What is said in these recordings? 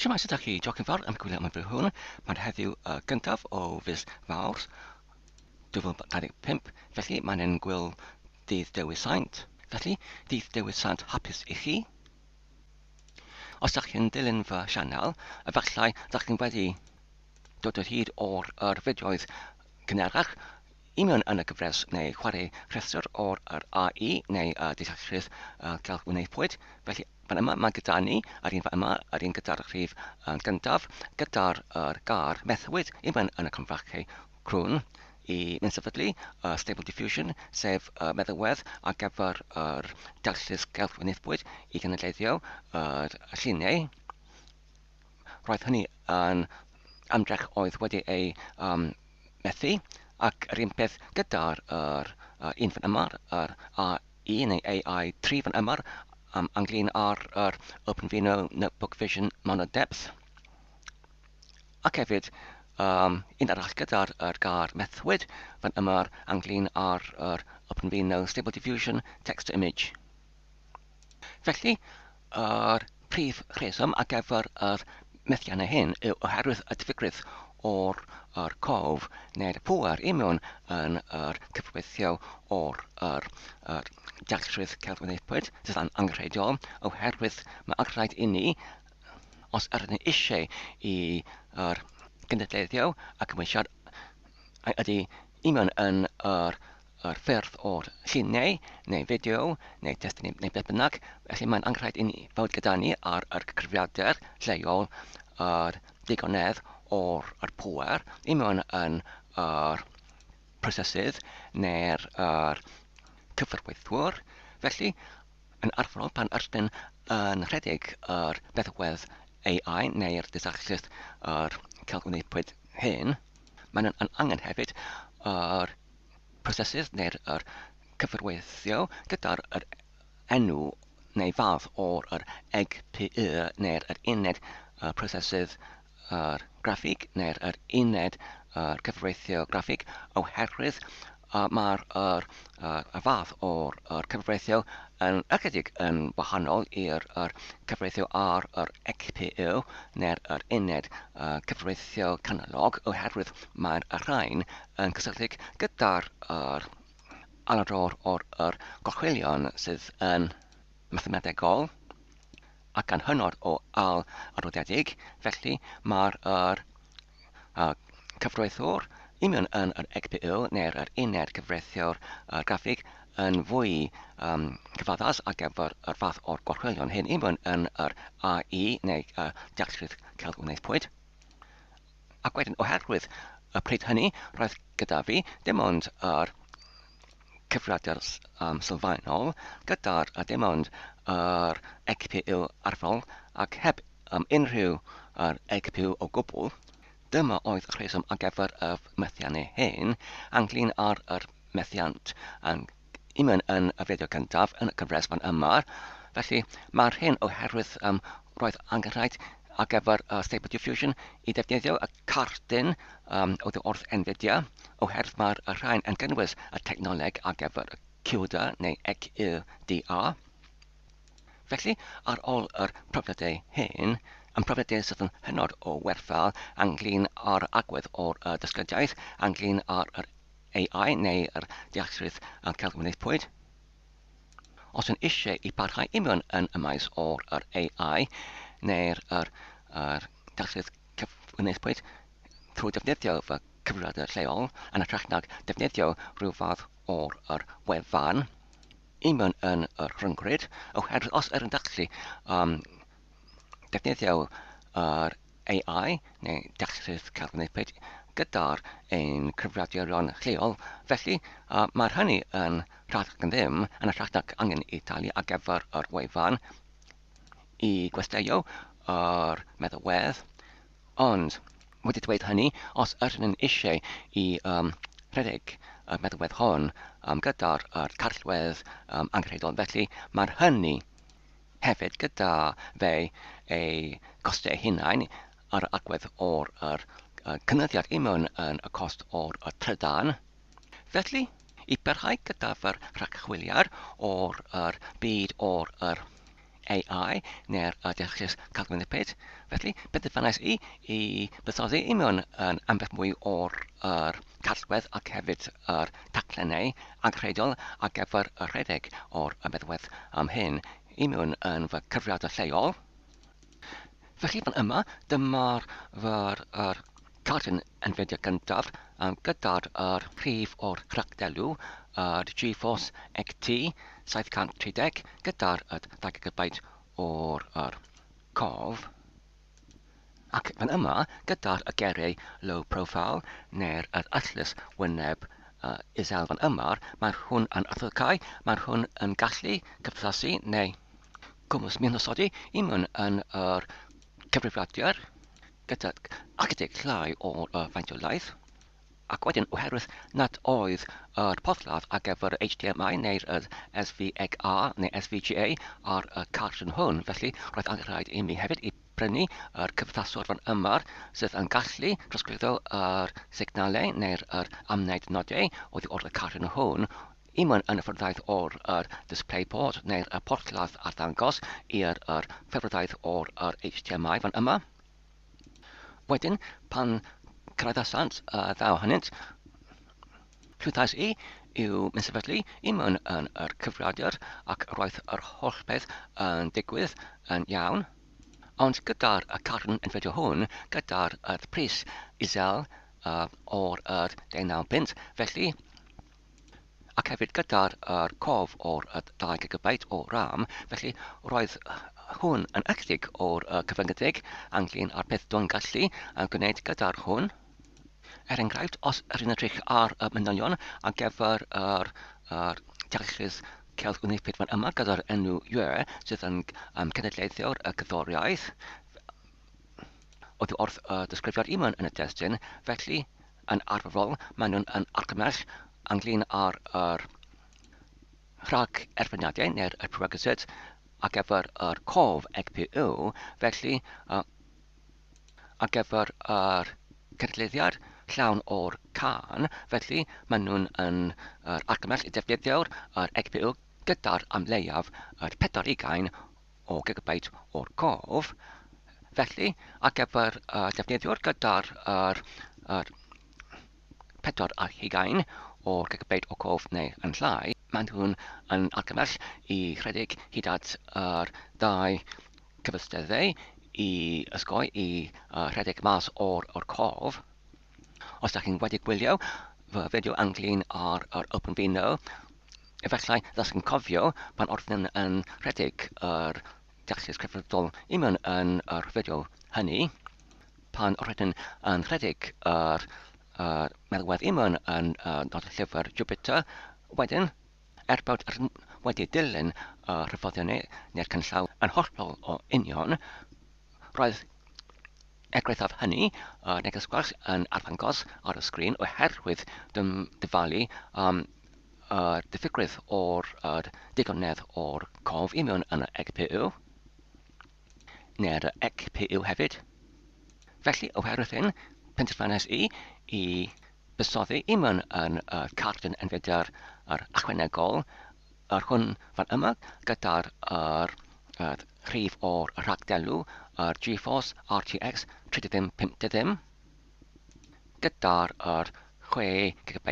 Shwmae, sut ydych chi? Diolch yn fawr am gwylio am y fy hwn. Mae'n heddiw gyntaf o fus Fawrth 2025, felly mae'n gwyl dydd Dewi Sant. Felly, dydd Dewi Sant hapus i chi. Os ydych chi'n dilyn fy sianel, efallai ydych chi'n wedi dod o hyd o'r fideoedd cynerach i mewn yn y gyfres neu chwarae rhestr o'r AI neu dealltrydd gelfwyneithpwyd. Felly, fan yma mae gyda ni, yr un fan yma, yr un gyda'r rhif gyntaf, gyda'r gar methwyd i mewn yn y confrachau crwn i mewnsefydlu Stable Diffusion, sef meddalwedd ar gyfer yr dealltrydd gelfwyneithpwyd i gynadleddio yr lluniau. Roedd hynny yn ymdrech oedd wedi ei methu, ac yr un peth gyda'r un fan yma, yr AI neu AI 3 fan yma, ynglyn â'r OpenVINO Notebook Vision Mono Depth. Ac hefyd, un arall gyda'r gar methwyd fan yma ynglyn â'r OpenVINO Stable Diffusion Text to Image. Felly, yr prif rheswm ar gyfer yr methiannau hyn yw oherwydd y diffygrwydd o'r cof neu'r pŵer i mewn yn yr cyfreithio o'r dealltrydd celfwyneithpwyd, sydd yn angenrheidiol, oherwydd mae angenrhaid i ni, os ydyn ni eisiau i'r gynadleddio a cymwysiad ydy i mewn yn yr ffyrdd o'r lluniau, neu fideo, neu testyn, neu beth bynnag. Felly mae'n angenrhaid i ni fod gyda ni ar cyfrifiadur lleol yr digonedd o'r pŵer i mewn yn yr prosesydd neu'r cyfarweithwyr. Felly, yn arferol pan ydyn yn rhedeg yr meddalwedd AI neu'r dealltrydd celfwyneithpwyd hyn, mae'n angen hefyd yr prosesydd neu'r cyfarweithio gyda'r enw neu fath o'r GPU neu'r uned prosesydd graffig neu'r uned cyfreithio graffig, oherwydd mae'r fath o'r cyfreithio yn ychydig yn wahanol i'r cyfreithio ar GPU neu'r uned cyfreithio canolog, oherwydd mae'r rhain yn cysylltig gyda'r aladrodd o'r gorchwilion sydd yn mathemategol ac yn hynod o adroddiedig. Felly mae'r cyfreithwr i mewn yn yr GPU neu'r uned cyfreithio'r graffig yn fwy cyfaddas ar gyfer yr fath o'r gorchwilion hyn i mewn yn yr AI neu dealltrydd celfwyneithpwyd. Ac wedyn oherwydd y pryd hynny, roedd gyda fi dim ond yr cyfrifiadur sylfaenol gyda'r dim ond yr GPU arferol ac heb unrhyw GPU o gwbl. Dyma oedd y rheswm ar gyfer y methiannau hyn ynglyn â'r methiant i mewn yn y fideo cyntaf yn y cyfres fan yma. Felly mae'r hyn oherwydd roedd angenrhaid ar gyfer Stable Diffusion i ddefnyddio y cardyn oddi wrth Nvidia, oherwydd mae'r rhain yn gynnwys y technoleg ar gyfer y CUDA neu XUDA. Felly, ar ôl yr profiadau hyn, yn profiadau sydd yn hynod o werthfawr ynglyn â'r agwedd o'r dysglydiaeth, ynglyn â'r AI neu yr dealltrydd celfwyneithpwyd. Os yn eisiau i barhau i mewn yn y maes o'r AI neu'r dealltrydd celfwyneithpwyd trwy defnyddio fy cyfrifiadur lleol yn hytrach nag defnyddio rhyw fath o'r wefan i mewn yn yr rhyngryd, oherwydd os ydyn gallu defnyddio yr AI neu dealltrydd celfwyneithpwyd gyda'r ein cyfrifiaduron lleol, felly mae'r hynny yn rhagor yn ddim yn hytrach nag angen i talu ar gyfer yr wefan i gwesteion yr meddalwedd. Ond wedi dweud hynny, os ydyn nhw'n eisiau i rhedeg y meddalwedd hon gyda'r carllwedd angenrheidiol, felly mae'r hynny hefyd gyda fe ei costau hunain ar agwedd o'r cynyddiad i mewn yn y cost o'r trydan. Felly, i berhau gyda fy'r rhagchwiliad o'r byd o'r AI neu'r dechrau Caledwedd peth. Felly, penderfynais i byddsoddi mewn yn ambell mwy o'r Caledwedd ac hefyd yr taclennau anghredol ar gyfer y rhedeg o'r meddwedd am hyn i mewn yn fy cyfrifiadau lleol. Felly fan yma, dyma'r cartyn Nvidia gyntaf gyda'r prif o'r rhagdelw, GeForce XT 730 gyda'r 2 GB o'r cof. Ac fan yma, gyda'r geriau low profile neu'r allus wyneb isel fan yma, mae hwn yn arthocau, mae hwn yn gallu cyflasu neu gwmws miwnsefydlu i mewn yn yr cyfrifiadur gyda ychydig llai o'r faintolaeth. Ac wedyn, oherwydd nad oedd yr porthladd ar gyfer HDMI neu'r SVGA neu SVGA ar y cartyn hwn, felly roedd angen rhaid i mi hefyd i brynu yr cyflaswr fan yma sydd yn gallu trosglwyddo yr signalau neu'r amwneud nodau oddi o'r cartyn hwn i mewn yn y ffyrddaeth o'r DisplayPort neu'r porthladd ar ddangos i'r ffyrddaeth o'r HDMI fan yma. Wedyn, pan cyrraeddasant ddaw hynnynt, llwythais i i'w mewnsefydlu i mewn yn yr cyfrifiadur ac roedd yr holl beth yn digwydd yn iawn. Ond gyda'r cartyn Nvidia hwn, gyda'r pris isel o'r 19 felly, ac hefyd gyda'r cof o'r 2 GB o RAM, felly roedd hwn yn ychydig o'r cyfyngedig ynglyn â'r peth dwi'n gallu gwneud gyda'r hwn. Enghraifft, os rydyn ni'n edrych ar y manylion ar gyfer yr diallysydd celf wneithpyd fan yma gyda'r enw UE sydd yn cenedlaethio'r gyddoriaeth oddi wrth disgrifiad i mewn yn y destun, felly yn arferol maen nhw'n yn argymell ynglyn â'r rhag erbynniadau neu'r prerequisite ar gyfer yr cof GPU, felly ar gyfer yr cynulleiddiad llawn o'r can, felly maen nhw'n yn argymell i defnyddio'r GPU gyda'r amleiaf 40 o GB o'r cof. Felly, ar gyfer defnyddiwr gyda'r 40 o'r GB o cof neu yn llai, maen nhw'n yn argymell i rhedeg hyd at yr 2 cyfystyddau i ysgoi i rhedeg mas o'r cof. Os ydych chi'n wedi gwylio fy fideo ynglyn â'r OpenVINO, efallai ddys chi'n cofio pan wrthyn yn rhedeg yr diallysydd cyfredol i mewn yn yr fideo hynny, pan wrthyn yn rhedeg yr meddwedd i mewn yn nod llyfr Jupiter, wedyn, bod wedi dilyn rhyfoddion neu'r cynllaw yn hollol o union, roedd egwyddaf hynny neges gwell yn arddangos ar y sgrin oherwydd dyfalu diffygrwydd o'r digonedd o'r cof i mewn yn y GPU neu'r GPU hefyd. Felly oherwydd hyn, penderfynais i bysoddi i mewn yn cartyn Nvidia'r ychwanegol yr hwn fan yma gyda'r rhif o'r rhagdelw yr GeForce RTX 3050 gyda'r 6 GB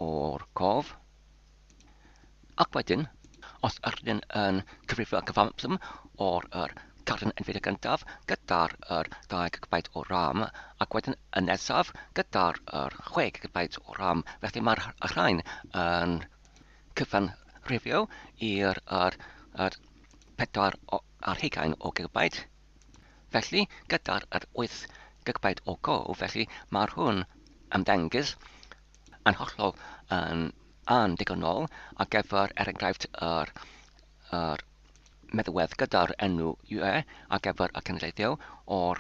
o'r cof. Ac wedyn, os ydyn yn cyfrifo cyfamsym o'r cartyn Nvidia gyntaf gyda'r 2 GB o RAM ac wedyn y nesaf gyda'r 6 GB o RAM. Felly mae'r rhain yn cyfanrifio i'r 40 o GB. Felly gyda'r 8 GB o cof, felly mae'r hwn ymddengys yn hollol yn digonol ar gyfer enghraifft yr meddwedd gyda'r enw UE ar gyfer y cenedlaethol o'r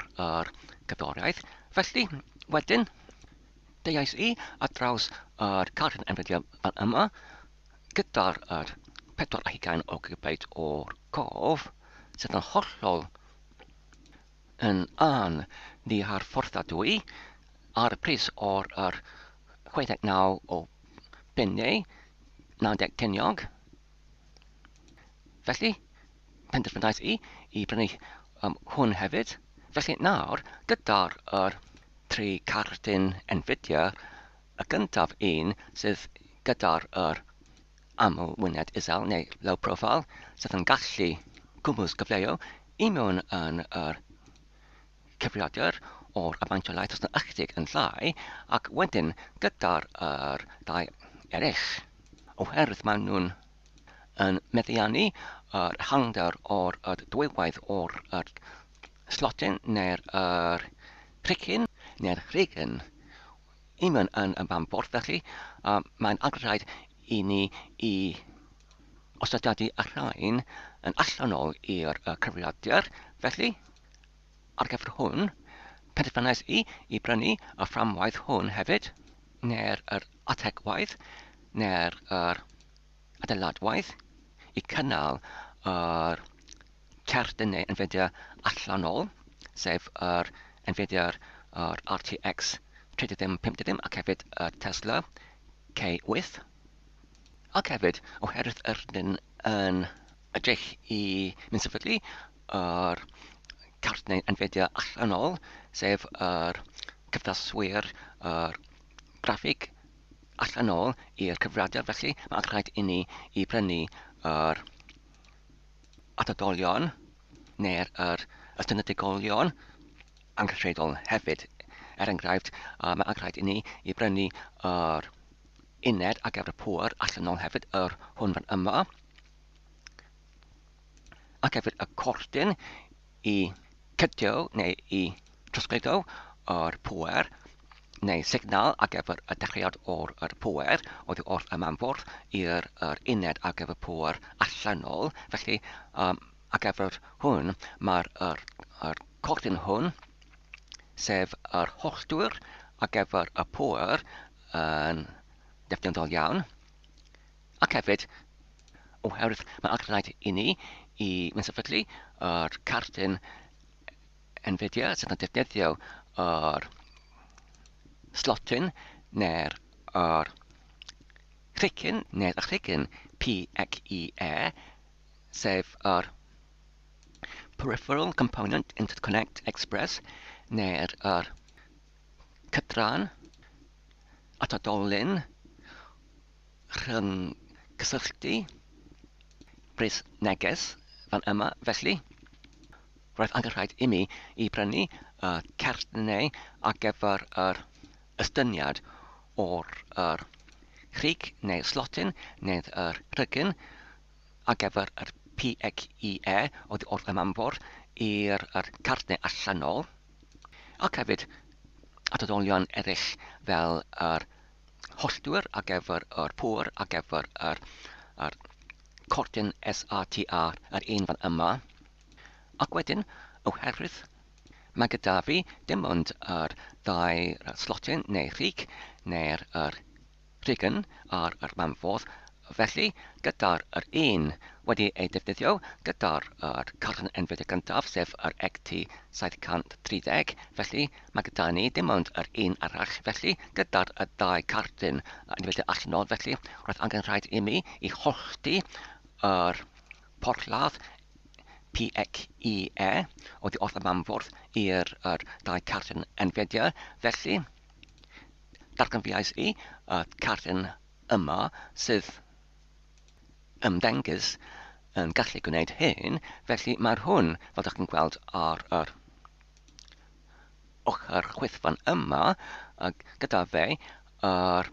gyddoriaeth. Felly, wedyn, deiais i ar draws yr cartyn Nvidia fan yma gyda'r 40 o GB o'r cof sydd yn hollol yn ni harfforddadwy ar y pris o'r 69 o bunnau 90 tiniog. Felly, penderfynais i brynu hwn hefyd. Felly nawr, gyda'r tri cardyn Nvidia, y gyntaf un sydd gyda'r amlwyniad isel neu low profile, sydd yn gallu cwmws gyfleu i mewn yn yr cyfrifiadur o'r amaintolaeth os yna ychydig yn llai, ac wedyn gyda'r dau eraill, oherwydd maen nhw'n yn meddiannu yr hangder o'r dwywaith o'r slotyn neu'r rhigyn neu'r rhigyn i mewn yn y bambwrdd. Felly mae'n angenrhaid i ni i osodiadu y rhain yn allanol i'r cyfrifiadur. Felly, ar gyfer hwn, penderfynais i brynu y fframwaith hwn hefyd, neu'r ategwaith, neu'r adeiladwaith, i cynnal yr cerdynau Nvidia allanol, sef yr Nvidia RTX 3050 ac hefyd y Tesla K8. Ac hefyd, oherwydd ydyn yn edrych i mewnsefydlu yr cardynau Nvidia allanol, sef yr cyflaswyr graffig allanol i'r cyfrifiadur. Felly mae angen i ni i brynu yr atodolion neu'r ystynegolion angenrheidiol hefyd. Enghraifft, mae angen i ni i brynu yr uned ar gyfer y pŵer allanol hefyd, hwn fan yma. Ac hefyd y cordyn i cydio neu i trosglwyddo o'r pŵer, neu signal ar gyfer y dechreuad o'r pŵer, oddi wrth y mambwrdd i'r uned ar gyfer pŵer allanol. Felly, ar gyfer hwn, mae'r cordyn hwn, sef yr holltwyr ar gyfer y pŵer yn defnyddiol iawn. Ac hefyd, oherwydd mae angen i ni i mewnsefydlu yr cardyn Nvidia sydd yn defnyddio yr slotyn neu'r rhigyn neu'r rhigyn PXE, sef yr Peripheral Component Interconnect Express, neu'r cydran atodolyn rhwng cysylltu bris neges fan yma. Felly, roedd angen i mi i brynu cerdynau ar gyfer yr ystyniad o'r rhig neu slotyn neu rhigyn ar gyfer yr PXE oddi wrth y mambwrdd i'r cardynau allanol. Ac hefyd atodolion eraill fel yr holltwyr ar gyfer yr pŵer ar gyfer yr cordyn SATA, yr un fan yma. Ac wedyn, oherwydd mae gyda fi dim ond yr ddau slotyn neu rhig neu'r rhigyn ar mambwrdd. Felly, gyda'r un wedi ei defnyddio gyda'r cardyn Nvidia gyntaf, sef yr XT730. Felly, mae gyda ni dim ond yr un arall. Felly, gyda'r ddau cardyn Nvidia allanol, felly, roedd angen i mi i hollti yr porthladd PXE oddi wrth y mambwrdd i'r ddau cardyn Nvidia. Felly, darganfuais i y cardyn yma sydd ymddengys yn gallu gwneud hyn. Felly mae'r hwn, fel ydych chi'n gweld ar yr ochr chwithfan yma, gyda fe yr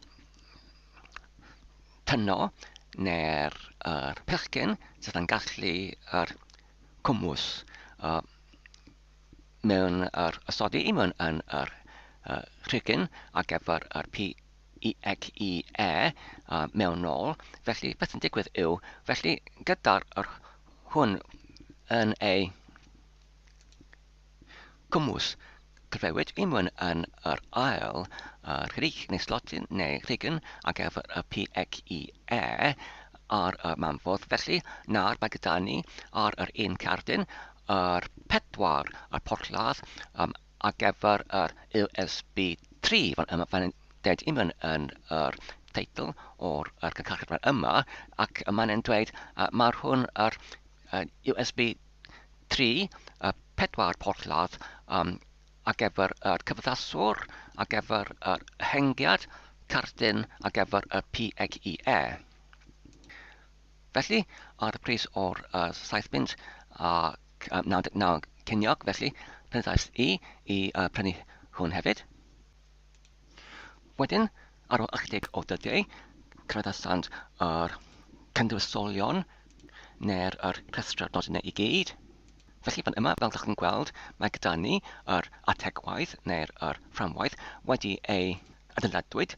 tyno neu'r pilchgyn sydd yn gallu cwmws mewn ysodi i mewn yn rhigyn ar gyfer yr PXE mewnol. Felly, beth yn digwydd yw, felly gyda'r hwn yn ei cwmws cyfrewyd i mewn yn yr ail rhig neu slotyn neu rhigyn ar gyfer y PXE ar y mambwrdd. Felly, nawr mae gyda ni ar yr un cardyn yr pedwar porthladd ar gyfer yr USB 3 fan yma, fan deud i mewn yn yr teitl o'r cynhyrchiad fan yma, ac mae'n dweud mae'r hwn USB 3 pedwar porthladd ar gyfer y cyfeddaswr, ar gyfer y hengiad, cardyn ar gyfer y PEE. Felly, ar y pris o'r 7 punt a 99 ceiniog, felly, prynais i prynu hwn hefyd. Wedyn, ar ôl ychydig o dyddiau, credasant yr cyndywisolion neu'r rhestr nodynau i gyd. Felly fan yma, fel ydych chi'n gweld, mae gyda ni yr ategwaith neu'r fframwaith wedi ei adeiladwyd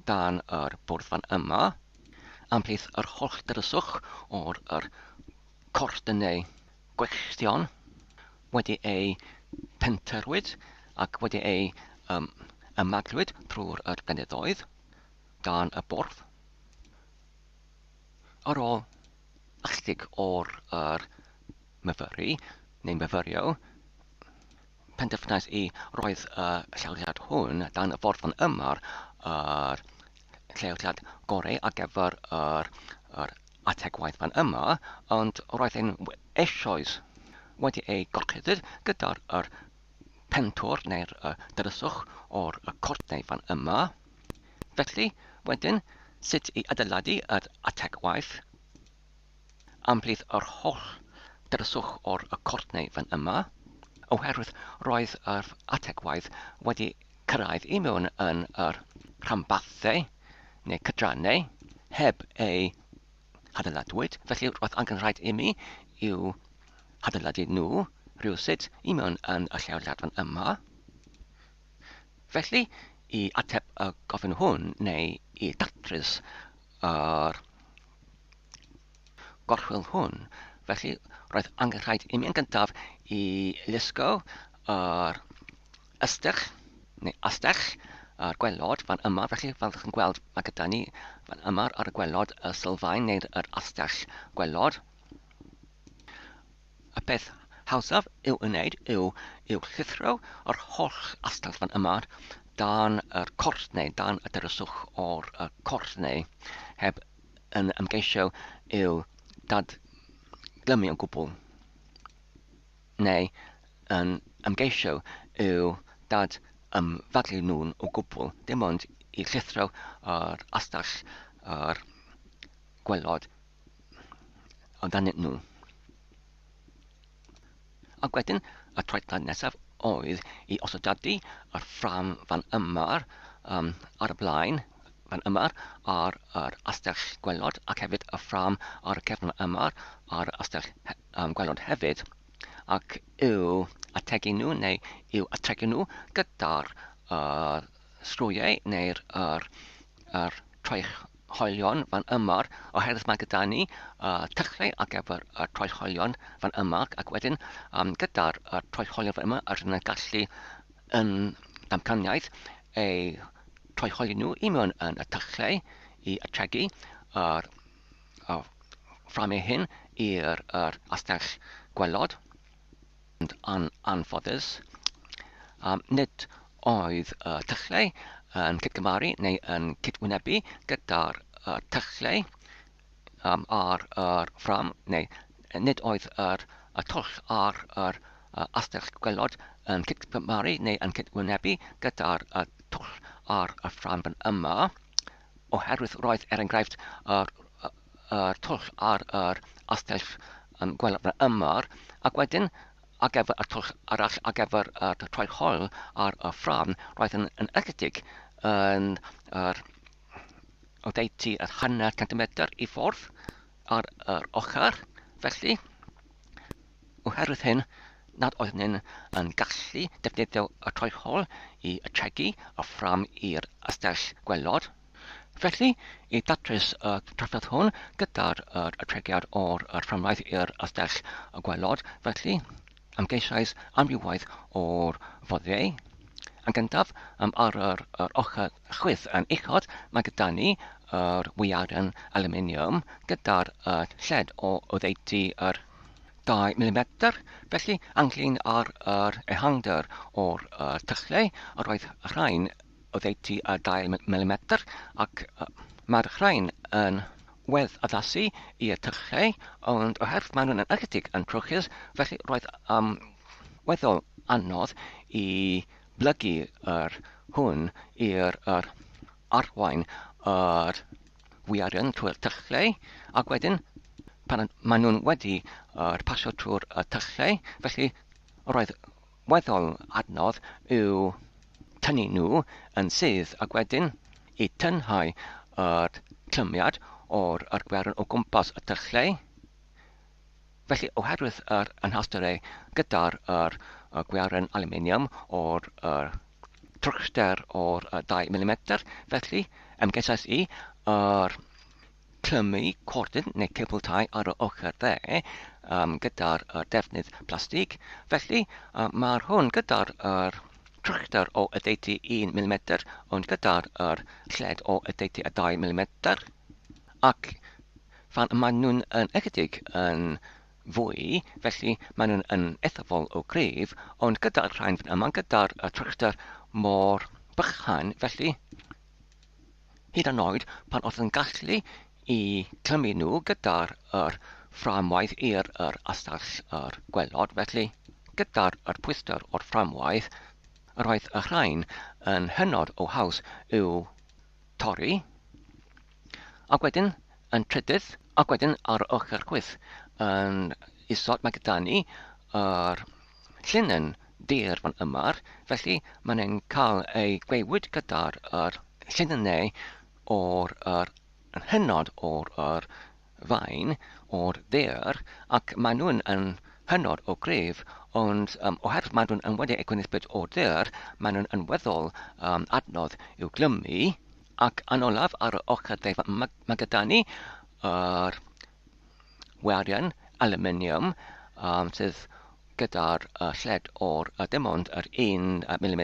dan yr bwrdd fan yma, am plith yr holl dyryswch o'r cordynau gwechtion wedi ei penterwyd ac wedi ei ymadlwyd drwy'r blynyddoedd dan y bwrdd. Ar ôl ychydig o'r myfyru, neu myfyrio, penderfynais i roedd y lleoliad hwn dan y ffordd fan yma'r lleoliad gorau ar gyfer yr ategwaith fan yma, ond roedd e'n eisoes wedi ei gorchudyd gyda'r pentwr neu'r dyryswch o'r cordnau fan yma. Felly, wedyn, sut i adeiladu yr ategwaith am plith yr holl dyryswch o'r cordnau fan yma, oherwydd roedd yr ategwaith wedi cyrraedd i mewn yn yr rhanbarthau neu cydrannau heb ei adeiladwyd. Felly roedd angen rhaid i mi i'w adeiladu nhw rhywsut i mewn yn y lleoliad fan yma. Felly, i ateb y gofyn hwn, neu i datrys yr gorchwil hwn, felly roedd angen rhaid i mi yn gyntaf i lusgo yr ystech, neu astell, yr gwelod fan yma. Felly, fel ydych chi'n gweld, mae gyda ni fan yma ar y gwelod y sylfaen neu'r astell gwelod. Y peth hawsaf i'w wneud yw llithro yr holl astell fan yma dan yr cordnau, dan y dyryswch o'r cordnau, heb yn ymgeisio i'w dadglymu o gwbl, neu yn ymgeisio i'w ymfadlu nhw'n o gwbl, dim ond i llithro yr astell yr gwelod o dan nhw. Ac wedyn, y troedlan nesaf oedd i osodadu yr ffram fan yma ar y blaen, fan yma ar yr astell gwelod, ac hefyd y ffram ar y cefn yma ar y astell gwelod hefyd, ac i'w ategu nhw neu i'w atregu nhw gyda'r sgrwiau neu'r troehoelion fan yma, oherwydd mae gyda ni tychlau ar gyfer y troehoelion fan yma, ac wedyn gyda'r troehoelion fan yma rydyn nhw'n gallu yn damcaniaeth ei troehoeli nhw i mewn yn y tychlau i atregu yr fframau hyn i'r astell gwelod. Anffodus, nid oedd tychlau yn cydgymaru neu yn cydwynebu gyda'r tychlau ar yr ffram, neu nid oedd y twll ar yr astell gwelod yn cydgymaru neu yn cydwynebu gyda'r twll ar y ffram fan yma, oherwydd roedd enghraifft yr twll ar yr astell gwelod fan yma, ac wedyn ar gyfer y twll arall ar gyfer y troehoel ar y ffram, roedd yn ychydig yn oddeutu yr 100 centimetr i ffwrdd ar yr ochr. Felly, oherwydd hyn, nad oeddwn yn gallu defnyddio y troehoel i atregu y ffram i'r astell gwelod. Felly, i datrys y trafferth hwn gyda'r atregiad o'r fframwaith i'r astell gwelod, felly, ymgeisiais amrywaith o'r foddiau. Yn gyntaf, ar yr ochr chwith yn uchod, mae gyda ni yr wiaren aluminium gyda'r lled o oddeutu yr 2 mm. Felly, anglyn ar yr ehangder o'r tychlau, roedd rhain oddeutu 2 mm, ac mae'r rhain yn wedd addasu i'r tyllau, ond oherwydd maen nhw'n ychydig yn trwchus, felly roedd weddol anodd i blygu hwn i'r arwain yr wiarion trwy'r tyllau, ac wedyn pan maen nhw'n wedi pasio trwy'r tyllau, felly roedd weddol anodd i'w tynnu nhw yn sydd, ac wedyn i tynhau clymiad o'r gwiarion o gwmpas y tyllau. Felly oherwydd anhawsterau gyda'r gwiarion aluminium o'r trwchster o'r 2 mm, felly ymgesais i clymu cordyn neu cebl tai ar y ochr dde gyda'r defnydd plastig. Felly mae'r hwn gyda'r trwchster o adeiladu 1 mm, ond gyda'r lled o adeiladu 2 mm. Ac fan maen nhw'n ychydig yn fwy, felly maen nhw'n yn ethafol o gryf, ond gyda'r rhain fan yma, gyda'r trwchster mor bychan, felly hyd yn oed pan oedd yn gallu i clymu nhw gyda'r fframwaith i'r astall gwelod, felly gyda'r pwyster o'r fframwaith, roedd y rhain yn hynod o haws i'w torri, ac wedyn yn trydydd, ac wedyn ar ochr chwith yn isod mae gyda ni llinyn dir fan yma, felly maen nhw'n cael ei gwewyd gyda'r llinynau o'r hynod o'r fain o'r ddir, ac maen nhw'n yn hynod o gryf, ond oherwydd maen nhw'n wedi egwynyddbyd o'r ddir, maen nhw'n yn weddol adnodd i'w glymu, ac yn olaf ar y ochr dde mae gyda ni werion aluminium sydd gyda'r lled o'r dim ond yr 1 mm,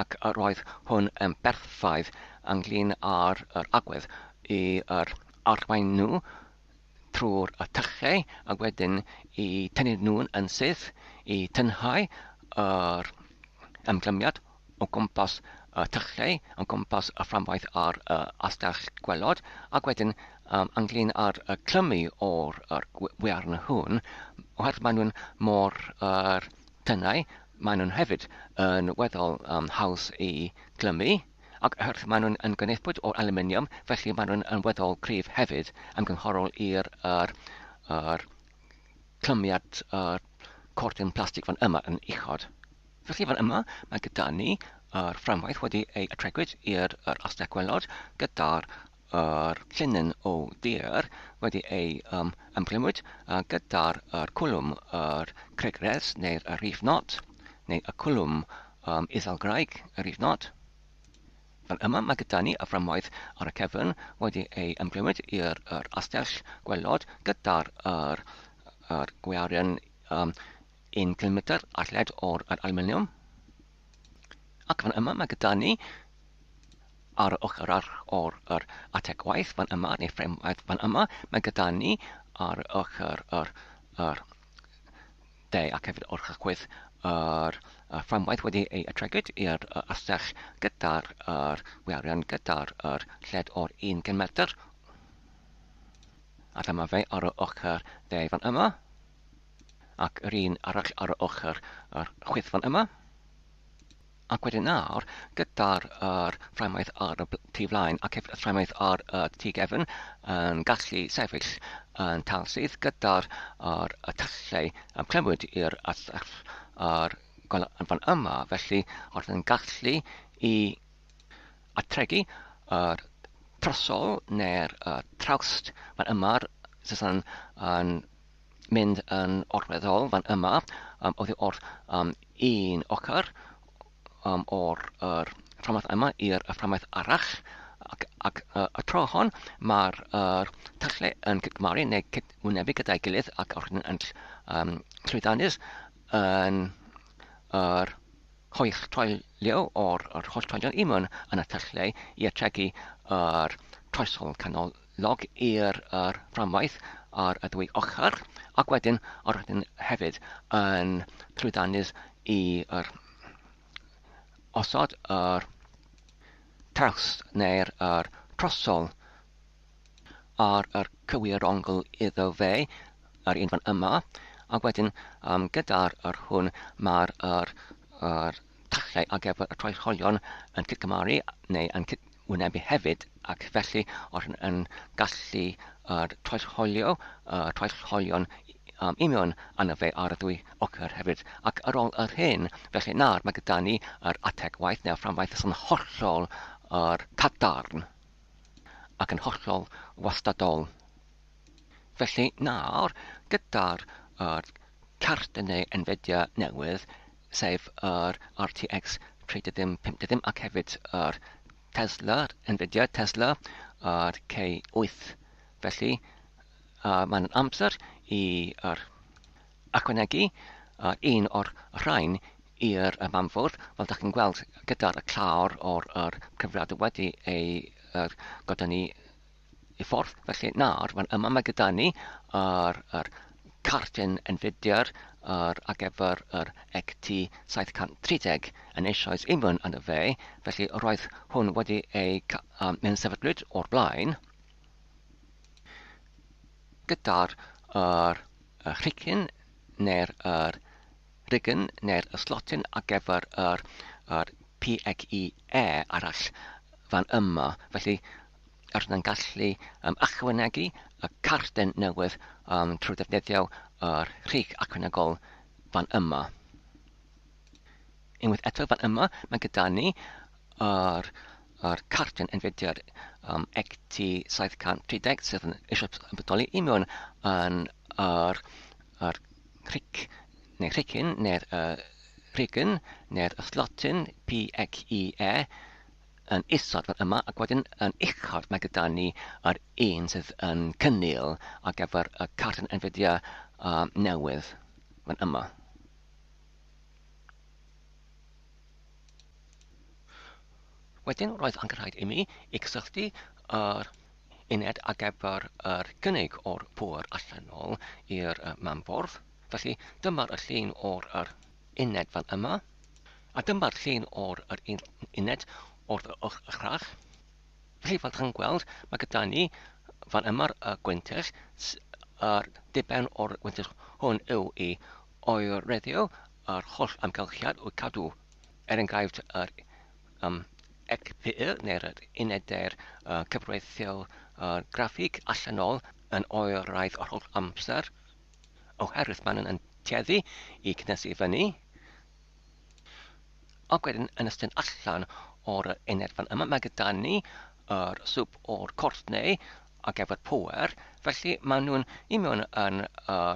ac roedd hwn yn berffaith ynglyn â'r agwedd i arwain nhw trwy'r tyllau, ac wedyn i tynnu nhw'n yn syth, i tynhau ymglymiad o gwmpas y tyllau, o gwmpas y fframwaith ar astell gwelod, ac wedyn ynglyn â'r clymu o'r wiarn hwn, oherwydd maen nhw'n mor tynnau, maen nhw'n hefyd yn weddol haws i glymu, ac oherwydd maen nhw'n yn gynaethbwyd o'r aluminium, felly maen nhw'n yn weddol cryf hefyd yn gynghorol i'r clymiad cordyn plastig fan yma yn uchod. Felly fan yma mae gyda ni fframwaith wedi ei atregwyd i'r astell gwelod gyda'r llinyn o dir wedi ei ymglymwyd gyda'r cwlwm cregres neu'r rhif not, neu y cwlwm iselgraig, y rhif not. Fan yma mae gyda ni y fframwaith ar y cefn wedi ei ymglymwyd i'r astell gwelod gyda'r gwiarion 1 mm a lled o'r aluminium. Ac fan yma mae gyda ni ar y ochr o'r ategwaith fan yma, neu fframwaith fan yma, mae gyda ni ar y ochr de ac hefyd ochr chwith fframwaith wedi ei atregwyd i'r astell gyda'r werion gyda'r lled o'r 1 mm. A dyma fe ar y ochr de fan yma, ac yr un arall ar y ochr chwith fan yma. Ac wedyn nawr, gyda'r fframwaith ar y tu flaen ac hefyd y fframwaith ar y tu gefn yn gallu sefyll yn talsydd gyda'r tyllau clymwyd i'r astell fan yma, felly oedd yn gallu i atregu trosol neu'r trawst fan yma sydd yn mynd yn orweddol fan yma, oddi wrth un ochr o'r fframwaith yma i'r fframwaith arall, ac y tro hon mae'r tyllau yn cygmaru neu cydwynebu gyda'i gilydd ac yn llwyddiannus yn holl troelio o'r holl troelion i mewn yn y tyllau i atregu troesol canolog i'r fframwaith ar y ddwy ochr, ac wedyn hefyd yn llwyddiannus i'r osod trawst neu'r trosol ar cywir ongl iddo fe, yr un fan yma, ac wedyn gyda'r hwn mae'r tallau ar gyfer y troedholion yn cydgymaru neu yn wynebu hefyd, ac felly os yn gallu troedholion union yna fe ar y ddwy ochr hefyd. Ac ar ôl yr hyn, felly nawr mae gyda ni yr ategwaith neu'r fframwaith sy'n hollol cadarn ac yn hollol wastadol. Felly nawr, gyda'r gardynau Nvidia newydd, sef yr RTX 3050 ac hefyd yr Nvidia Tesla K8. Felly mae'n amser i ychwanegu un o'r rhain i'r mamfwrdd. Fel ydych chi'n gweld gyda'r clawr o'r cyfrifiadur wedi ei godynnu i ffwrdd. Felly nawr, yma mae gyda ni yr cardyn Nvidia ar gyfer yr XT 730 yn eisoes union yna fe. Felly roedd hwn wedi ei mewnsefydlu o'r blaen gyda'r rhigyn neu'r rhigyn neu'r slotyn ar gyfer yr PXE arall fan yma. Felly rydyn gallu ychwanegu y cardyn newydd trwy ddefnyddio yr rhig ychwanegol fan yma. Unwaith eto fan yma, mae gyda ni yr cardyn Nvidia XT 730 sydd yn eisiau bodoli union yn yr rhigyn neu'r rhigyn neu'r slotyn PXE yn isod fan yma, ac wedyn yn uchod mae gyda ni yr un sydd yn cynnil ar gyfer y cardyn Nvidia newydd fan yma. Wedyn roedd angen rhaid i mi i cysylltu yr uned ar gyfer yr gynnig o'r pŵer allanol i'r mamfwrdd. Felly dyma'r llun o'r uned fan yma, a dyma'r llun o'r uned o'r ochrach. Felly fel chi'n gweld, mae gyda ni fan yma'r gwyntyll. Yr diben o'r gwyntyll hwn yw i oereddio yr holl amgylchiad o cadw enghraifft yr GPU neu'r unedau'r cyfreithiol graffig allanol yn oeraidd o'r holl amser, oherwydd maen nhw'n tueddu i cynnesu fyny. Ac wedyn yn ystod allan o'r uned fan yma, mae gyda ni yr swp o'r corsnau ar gyfer pŵer. Felly maen nhw'n union yn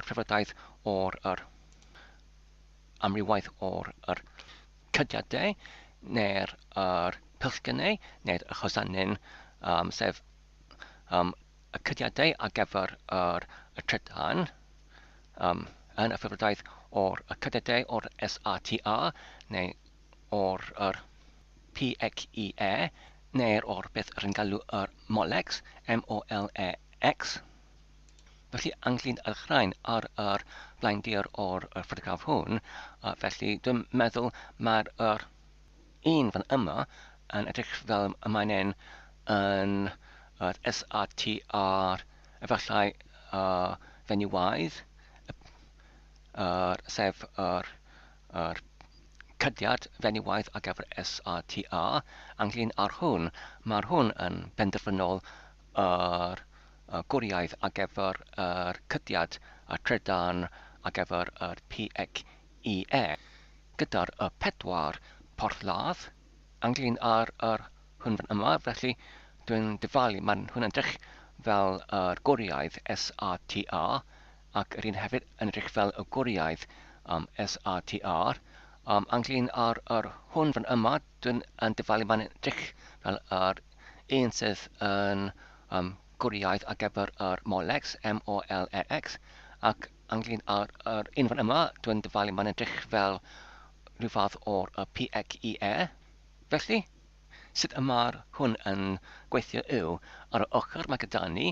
rhyfedaeth o'r amrywaith o'r cydiadau neu'r pylchgynnau neu'r hosanyn, sef y cydiadau ar gyfer y trydan yn y rhyfedaeth o'r cydiadau o'r SRTR neu o'r PXE neu'r o'r beth rydyn galw yr molex, MOLEX. Felly anglyn y rhain ar blaendir o'r ffotograff hwn, felly dwi'n meddwl mae'r un fan yma yn edrych fel y mae'n yn SRTR efallai fenywiaidd, sef yr cydiad fenywiaidd ar gyfer SRTR. Anglyn ar hwn, mae'r hwn yn benderfynol yr gwriaidd ar gyfer yr cydiad a trydan ar gyfer yr PXE gyda'r pedwar porthladd. Anglyn ar hwn fan yma, felly dwi'n dyfalu mae'n hwn yn edrych fel yr gwriaidd SRTR ac yr un hefyd yn edrych fel y gwriaidd SRTR. Anglyn ar hwn fan yma, dwi'n dyfalu mae'n edrych fel yr un sydd yn gwriaidd ar gyfer yr molex, MOLEX, ac anglyn ar un fan yma, dwi'n dyfalu mae'n edrych fel rhyw fath o'r PXE. Felly, sut mae'r hwn yn gweithio yw, ar y ochr mae gyda ni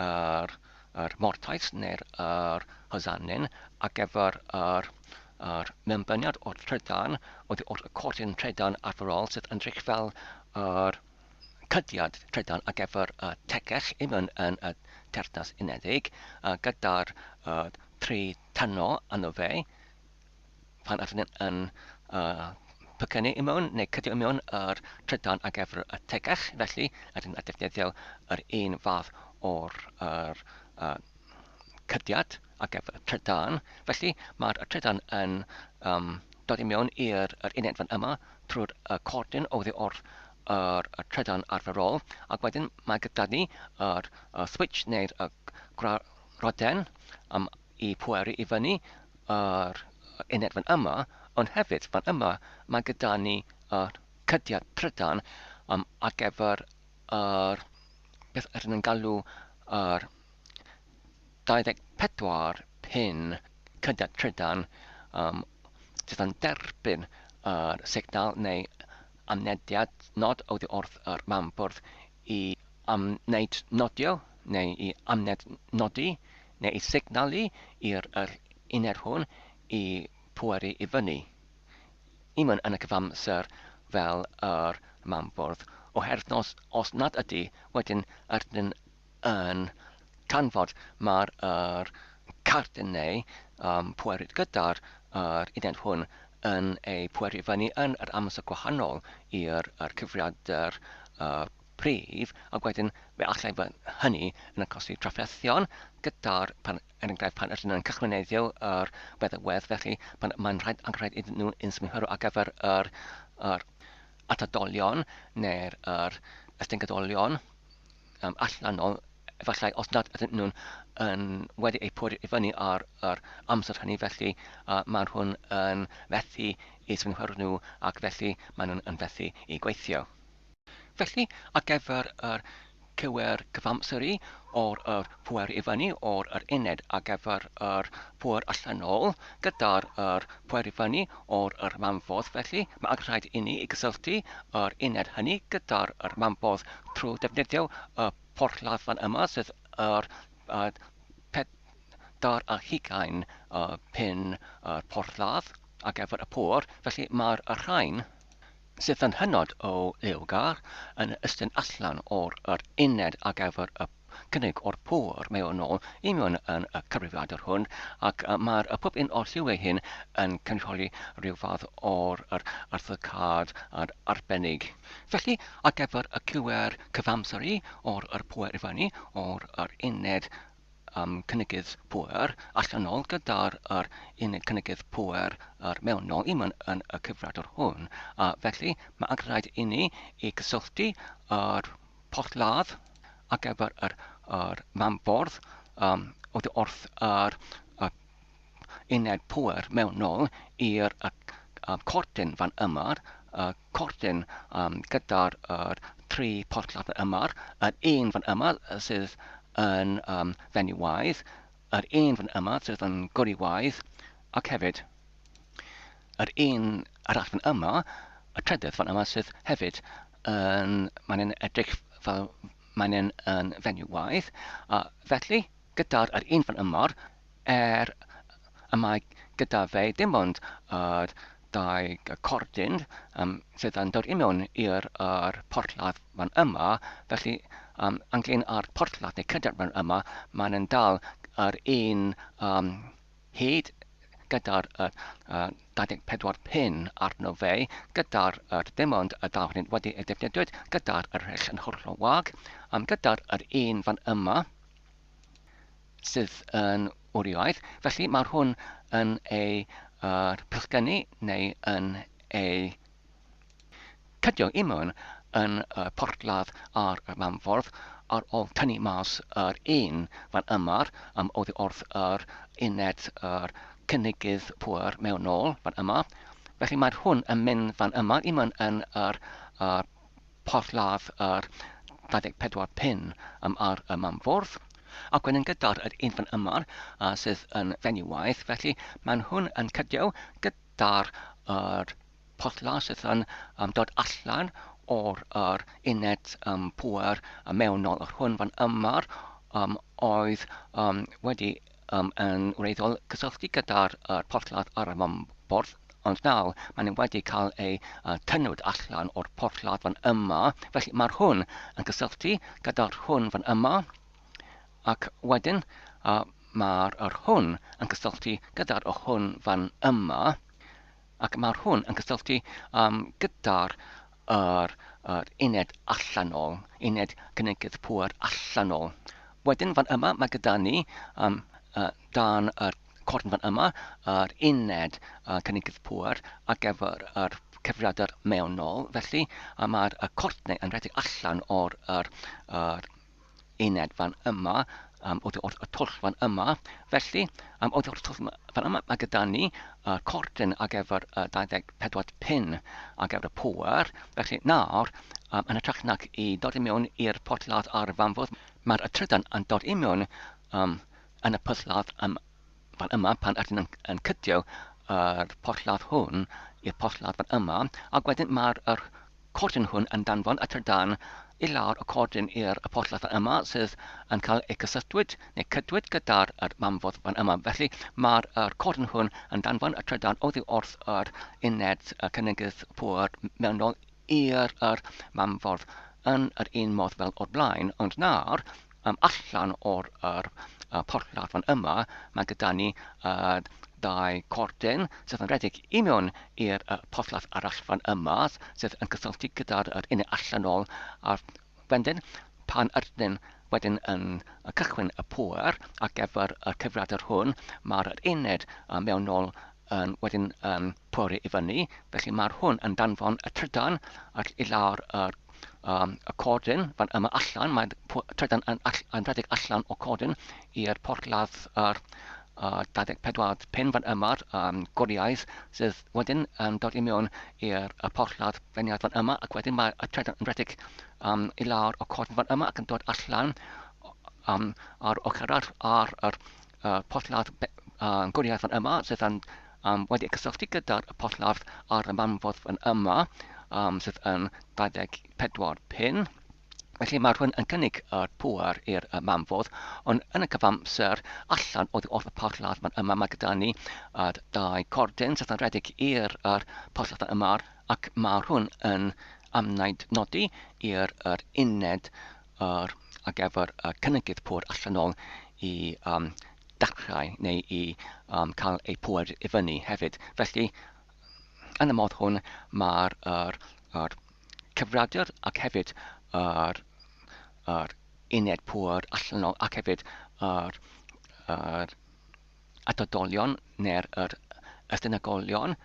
yr mortais neu'r hosanyn ar gyfer yr mewnbyniad o'r trydan, o'r cordyn trydan arferol sydd yn edrych fel yr cydiad trydan ar gyfer tegell unman yn y Teyrnas Unedig gyda'r tri tyno yno fe pan ydyn yn pecynnu i mewn neu cydio i mewn yr trydan ar gyfer y tegell, felly ydyn yn defnyddio yr un fath o'r cydiad ar gyfer y trydan. Felly mae'r trydan yn dod i mewn i'r uned fan yma trwy'r cordyn oddi wrth yr trydan arferol, ac wedyn mae gyda ni yr switch neu'r roden i pweru i fyny yr uned fan yma, ond hefyd fan yma mae gyda ni cydiad trydan ar gyfer beth ydyn nhw'n galw yr 24 pin cydiad trydan sydd yn derbyn yr signal neu amnediad nod oddi wrth yr mambwrdd i wneud nodio neu i amned nodi neu i signalu i'r uned hwn i pweru i fyny. Unman yn y cyfamser fel yr mambwrdd, oherwydd os nad ydy, wedyn ydyn yn canfod mae'r gardynau pweru gyda'r uned hwn yn ei pweru fyny yn yr amser gwahanol i'r cyfriadau'r prif, ac wedyn fe allai fod hynny yn achosi trafferthion gyda'r, er enghraifft, pan ydyn nhw'n cychwyneddio yr feddalwedd, felly mae'n rhaid iddyn nhw insmwyhiro ar gyfer yr atodolion neu'r ystengydolion allanol, efallai os nad ydyn nhw'n wedi eu pwyr i fyny ar amser hynny, felly mae hwn yn fethu i synhwyr nhw ac felly maen nhw'n yn fethu i gweithio. Felly, ar gyfer yr cywer cyfamseru o'r pwer i fyny o'r uned ar gyfer yr pwer allanol gyda'r pwer i fyny o'r mamfodd, felly mae rhaid i ni i gysylltu yr uned hynny gyda'r mamfodd trwy defnyddio y porthladd fan yma sydd yr 24 pin porthladd ar gyfer y pŵr, felly mae'r rhain sydd yn hynod o liwgar yn ystyn allan o'r uned ar gyfer y cynnig o'r pŵr mewn ôl i mewn yn y cyfrifiadur hwn, ac mae'r pob un o'r lliwiau hyn yn cynhyrchu rhyw fath o'r arthocad arbennig. Felly, ar gyfer y cywer cyfamseru o'r pŵer i fyny o'r uned cynnygydd pŵer allanol gyda'r uned cynnygydd pŵer mewnol i mewn yn y cyfrifiadur hwn. Felly, mae rhaid i ni i gysylltu yr porthladd ar gyfer yr mambordd oddi wrth yr uned pŵer mewnol i'r cordyn fan yma'r cordyn gyda'r tri porthladd yma'r un fan yma sydd yn fenywiaidd, yr un fan yma sydd yn gwrywaidd, ac hefyd yr un arall fan yma, y trydydd fan yma sydd hefyd mae'n edrych fel mae'n fenywiaidd. Felly, gyda'r un fan yma, y mae gyda fe dim ond dau cordyn sydd yn dod i mewn i'r porthladd fan yma, felly ynglyn â'r porthladd neu cydiad fan yma, mae'n dal yr un hyd gyda'r 24 pin arno fe, gyda'r dim ond y dawrnyn wedi ei defnyddio gyda'r eraill yn hollol wag, gyda'r un fan yma sydd yn wrywaidd, felly mae hwn yn ei pilgynnu neu yn ei cydio i mewn yn porthladd ar y mamfordd ar ôl tynnu mas yr un fan yma'r oddi wrth yr uned cynnygydd pŵer mewnol fan yma. Felly mae hwn yn mynd fan yma i mewn yn yr porthladd 24 pin ar y mamfordd. Ac wedyn gyda'r un fan yma sydd yn fenywiaidd, felly mae hwn yn cydio gyda'r porthladd sydd yn dod allan o'r uned pŵer mewnol o'r hwn fan yma'r oedd wedi yn wreiddiol cysylltu gyda'r porthladd ar y mambordd ond nawr maen nhw wedi cael ei tynnwyd allan o'r porthladd fan yma, felly mae'r hwn yn cysylltu gyda'r hwn fan yma, ac wedyn mae'r hwn yn cysylltu gyda'r hwn fan yma, ac mae'r hwn yn cysylltu gyda'r uned allanol, uned cynigydd pŵer allanol. Wedyn fan yma mae gyda ni dan yr cordon fan yma yr uned cynigydd pŵer ar gyfer yr cyfrifiadur mewnol, felly mae'r cordnau yn rhedeg allan o'r uned fan yma, wrth y twll fan yma. Felly, wrth y twll fan yma, mae gyda ni cordyn ar gyfer 24 pin ar gyfer y pŵer. Felly nawr, yn ytrach nag i dod i mewn i'r porthladd ar y fanfodd, mae'r trydan yn dod i mewn yn y porthladd fan yma pan ydyn yn cydio yr porthladd hwn i'r porthladd fan yma, ac wedyn mae'r cordyn hwn yn danfon y trydan i lawr y cordyn i'r porthladd fan yma sydd yn cael ei cysylltwyd neu cydwyd gyda'r manfodd fan yma. Felly mae'r cordyn hwn yn danfon y trydan oddi wrth yr uned cynigydd pŵer mewnol i'r manfodd yn yr un modd fel o'r blaen, ond nawr allan o'r porthladd fan yma mae gyda ni dau cordyn sydd yn rhedeg i mewn i'r porthladd arall fan yma sydd yn cysylltu gyda'r uned allanol, a wedyn pan ydyn wedyn yn cychwyn y pŵer ar gyfer y cyfrifiadur hwn, mae'r uned mewnol wedyn pŵeru i fyny, felly mae'r hwn yn danfon y trydan i lawr y cordyn fan yma allan, mae'r trydan yn rhedeg allan o cordyn i'r porthladd 24 pin fan yma'r gwriaidd sydd wedyn yn dod i mewn i'r porthladd feirniad fan yma, ac wedyn mae'r trydan yn rhedeg i lawr o cordyn fan yma ac yn dod allan ar ochr arall ar porthladd gwriaidd fan yma sydd yn wedi cysylltu gyda'r porthladd ar y manfodd fan yma sydd yn 24 pin. Felly mae'r hwn yn cynnig yr pŵer i'r manfodd, ond yn y cyfamser allan oddi wrth y porthladd fan yma mae gyda ni dau cordyn sydd yn rhedeg i'r porthladd fan yma, ac mae'r hwn yn amwneud nodi i'r uned ar gyfer cynigydd pŵer allanol i dechrau neu i cael ei pŵer i fyny hefyd. Felly yn y modd hwn mae'r cyfrifiadur ac hefyd yr uned pŵer allanol ac hefyd yr adodolion neu'r ystynegolion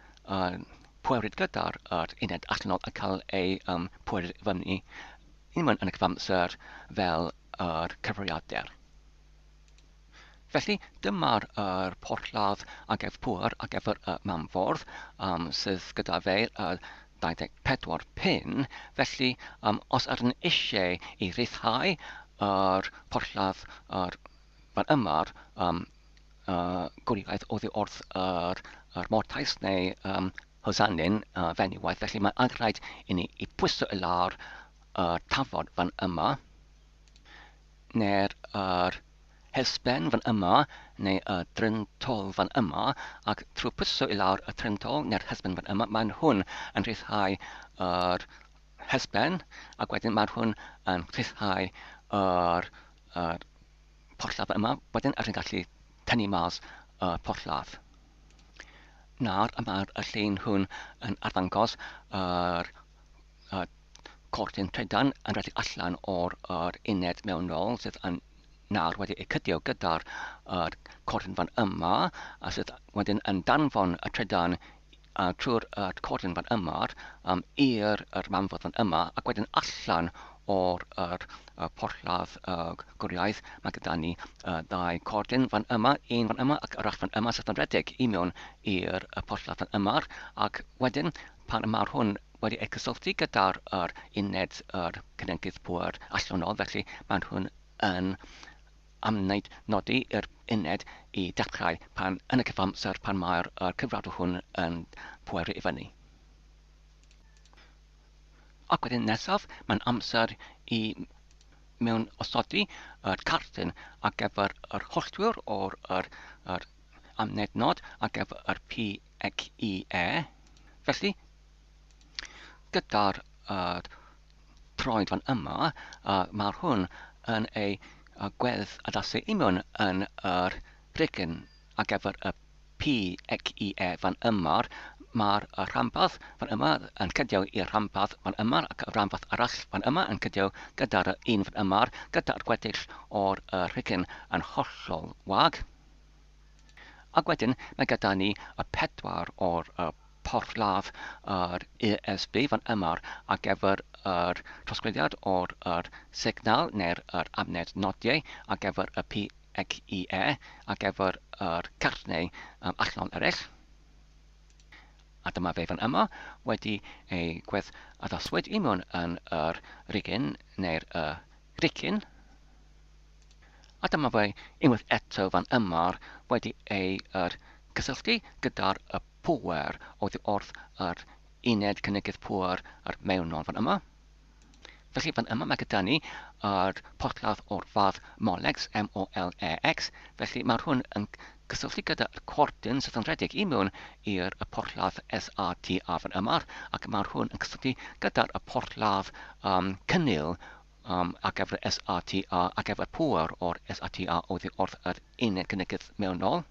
pweryd gyda'r uned allanol yn cael ei pweryd i fyny unwaith yn y cyfamser fel yr cyfrifiadur. Felly dyma'r porthladd ar gyfer pŵer ar gyfer y manfordd sydd gyda fe 24 pin. Felly os ydyn eisiau i rhyddhau yr porthladd fan yma'r gwriaidd oddi wrth yr mortais neu hosanyn fenywaith, felly mae'n angen i ni i pwyso i lawr tafod fan yma neu'r hesben fan yma neu y dryntol fan yma, ac trwy pwyso i lawr y dryntol neu'r hesben fan yma, mae'n hwn yn rhyddhau yr hesben, ac wedyn mae'n hwn yn rhyddhau yr porthladd fan yma, wedyn ydyn gallu tynnu mas y porthladd. Nawr mae'r llun hwn yn arddangos yr cordyn trydan yn rhedeg allan o'r uned mewnol sydd yn nawr wedi ei cydio gyda'r cordyn fan yma, a sydd wedyn yn danfon y trydan trwy'r cordyn fan yma i'r manfodd fan yma, ac wedyn allan o'r porthladd gwriaidd mae gyda ni ddau cordyn fan yma, un fan yma ac arall fan yma sydd yn rhedeg i mewn i'r porthladd fan yma, ac wedyn pan mae'r hwn wedi ei cysylltu gyda'r uned cynigydd pŵer allanol, felly mae'n hwn yn amwneud nodi i'r uned i dechrau pan yn y cyfamser pan mae'r cyfrifiadur hwn yn pweru i fyny. Ac wedyn nesaf, mae'n amser i mewn osodi yr cartyn ar gyfer yr holltwyr o'r amwneud nod ar gyfer yr P PXE. Felly, gyda'r troed fan yma, mae'r hwn yn ei gwedd addasu union yn yr rhigyn ar gyfer y PXE fan yma. Mae'r rhanbarth fan yma yn cydio i'r rhanbarth fan yma ac y rhanbarth arall fan yma yn cydio gyda'r un fan yma gyda'r gweddill o'r rhigyn yn hollol wag. Ac wedyn mae gyda ni y pedwar o'r porthladd yr USB fan yma ar gyfer yr trosglwyddiad o'r signal neu'r amned nodiau ar gyfer y PXE ar gyfer yr gardynau allan eraill. A dyma fe fan yma wedi ei gwedd addaswyd union yn yr rhigyn neu'r rhigyn. A dyma fe unwaith eto fan yma wedi ei gysylltu gyda'r pŵer oddi wrth yr uned cynnegydd pŵer yr mewnol fan yma. Felly fan yma mae gyda ni yr porthladd o'r fath molex, MOLEX. Felly mae'r hwn yn gysylltu gyda'r cordyn sydd yn rhedeg i mewn i'r porthladd SATA fan yma, ac mae'r hwn yn cysylltu gyda'r porthladd cynnil ar gyfer SATA ar gyfer pŵer o'r SATA oddi wrth yr uned cynnegydd mewnol.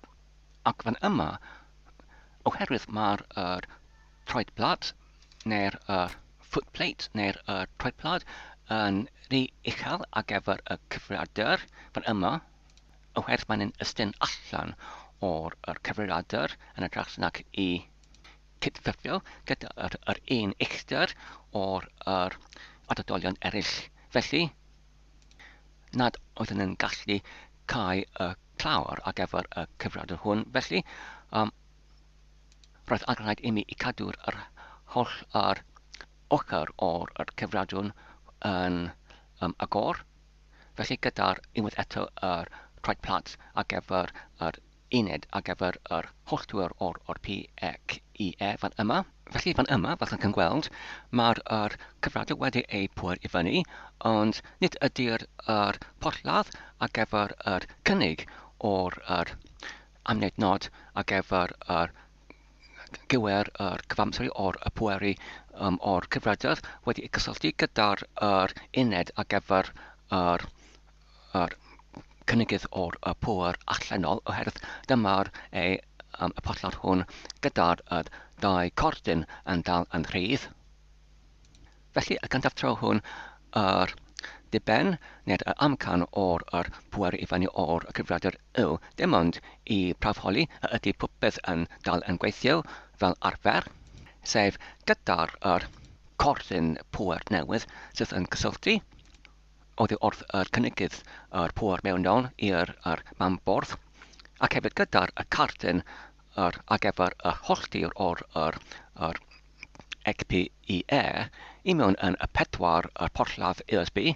Ac fan yma, oherwydd mae'r troedblad neu'r footplate neu'r troedblad yn rhy uchel ar gyfer y cyfrifiadur fan yma, oherwydd mae'n ystyn allan o'r cyfrifiadur yn edrych nac i cydffurfio gyda'r un uchder o'r adodolion eraill. Felly, nad oedden nhw'n gallu cael y clawr ar gyfer y cyfrifiadur hwn. Felly, roedd angen rhaid i mi i cadw'r holl ochr o'r cyfrifiadur yn agor. Felly, gyda'r unwaith eto yr troedblad ar gyfer yr uned ar gyfer yr holltwyr o'r PXE fan yma. Felly fan yma, fel chi'n gweld, mae'r cyfrifiadur wedi ei pŵer i fyny, ond nid ydy'r porthladd ar gyfer yr cynnig o'r amned nod ar gyfer gywer cyfamser o'r pŵeri o'r cyfrifiadur wedi ei gysylltu gyda'r uned ar gyfer cynnygydd o'r pŵer allanol, oherwydd dyma'r y porthladd hwn gyda'r dau cordyn yn dal yn rhydd. Felly, y gyntaf tro hwn, yr diben neu'r amcan o'r pŵer i fyny o'r cyfrifiadur yw dim ond i prawfholi ydy popeth yn dal yn gweithio fel arfer, sef gyda'r cordyn pŵer newydd sydd yn cysylltu oddi wrth yr cynnygydd yr pŵer mewnol i'r mambwrdd, ac hefyd gyda'r cardyn ar gyfer y holltir o'r XPE i mewn yn y pedwar porthladd USB,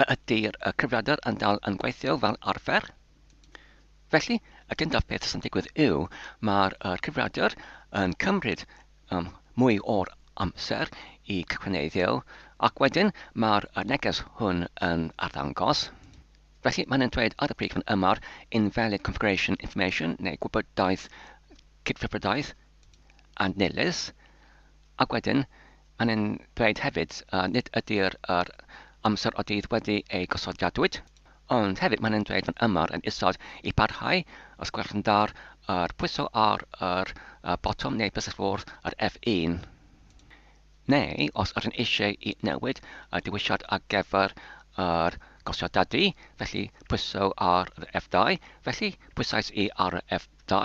ydy'r cyfrifiadur yn dal yn gweithio fel arfer. Felly, y gyntaf beth sy'n digwydd yw mae'r cyfrifiadur yn cymryd mwy o'r amser i cychwynneiddio, ac wedyn mae'r neges hwn yn arddangos. Felly mae'n dweud ar y pryd fan yma'r invalid configuration information neu gwybodaeth cydfrifiadaeth anilys, ac wedyn mae'n dweud hefyd nid ydy'r amser o dydd wedi ei gosodiadwyd, ond hefyd mae'n dweud fan yma'r yn isod i parhau os gwelwch yn dar pwyso ar botwm neu bysysfwrdd yr F1. Neu, os ydyn eisiau i newid diwisiad ar gyfer gosiadadu, felly pwyso ar F2, felly pwysais i ar F2,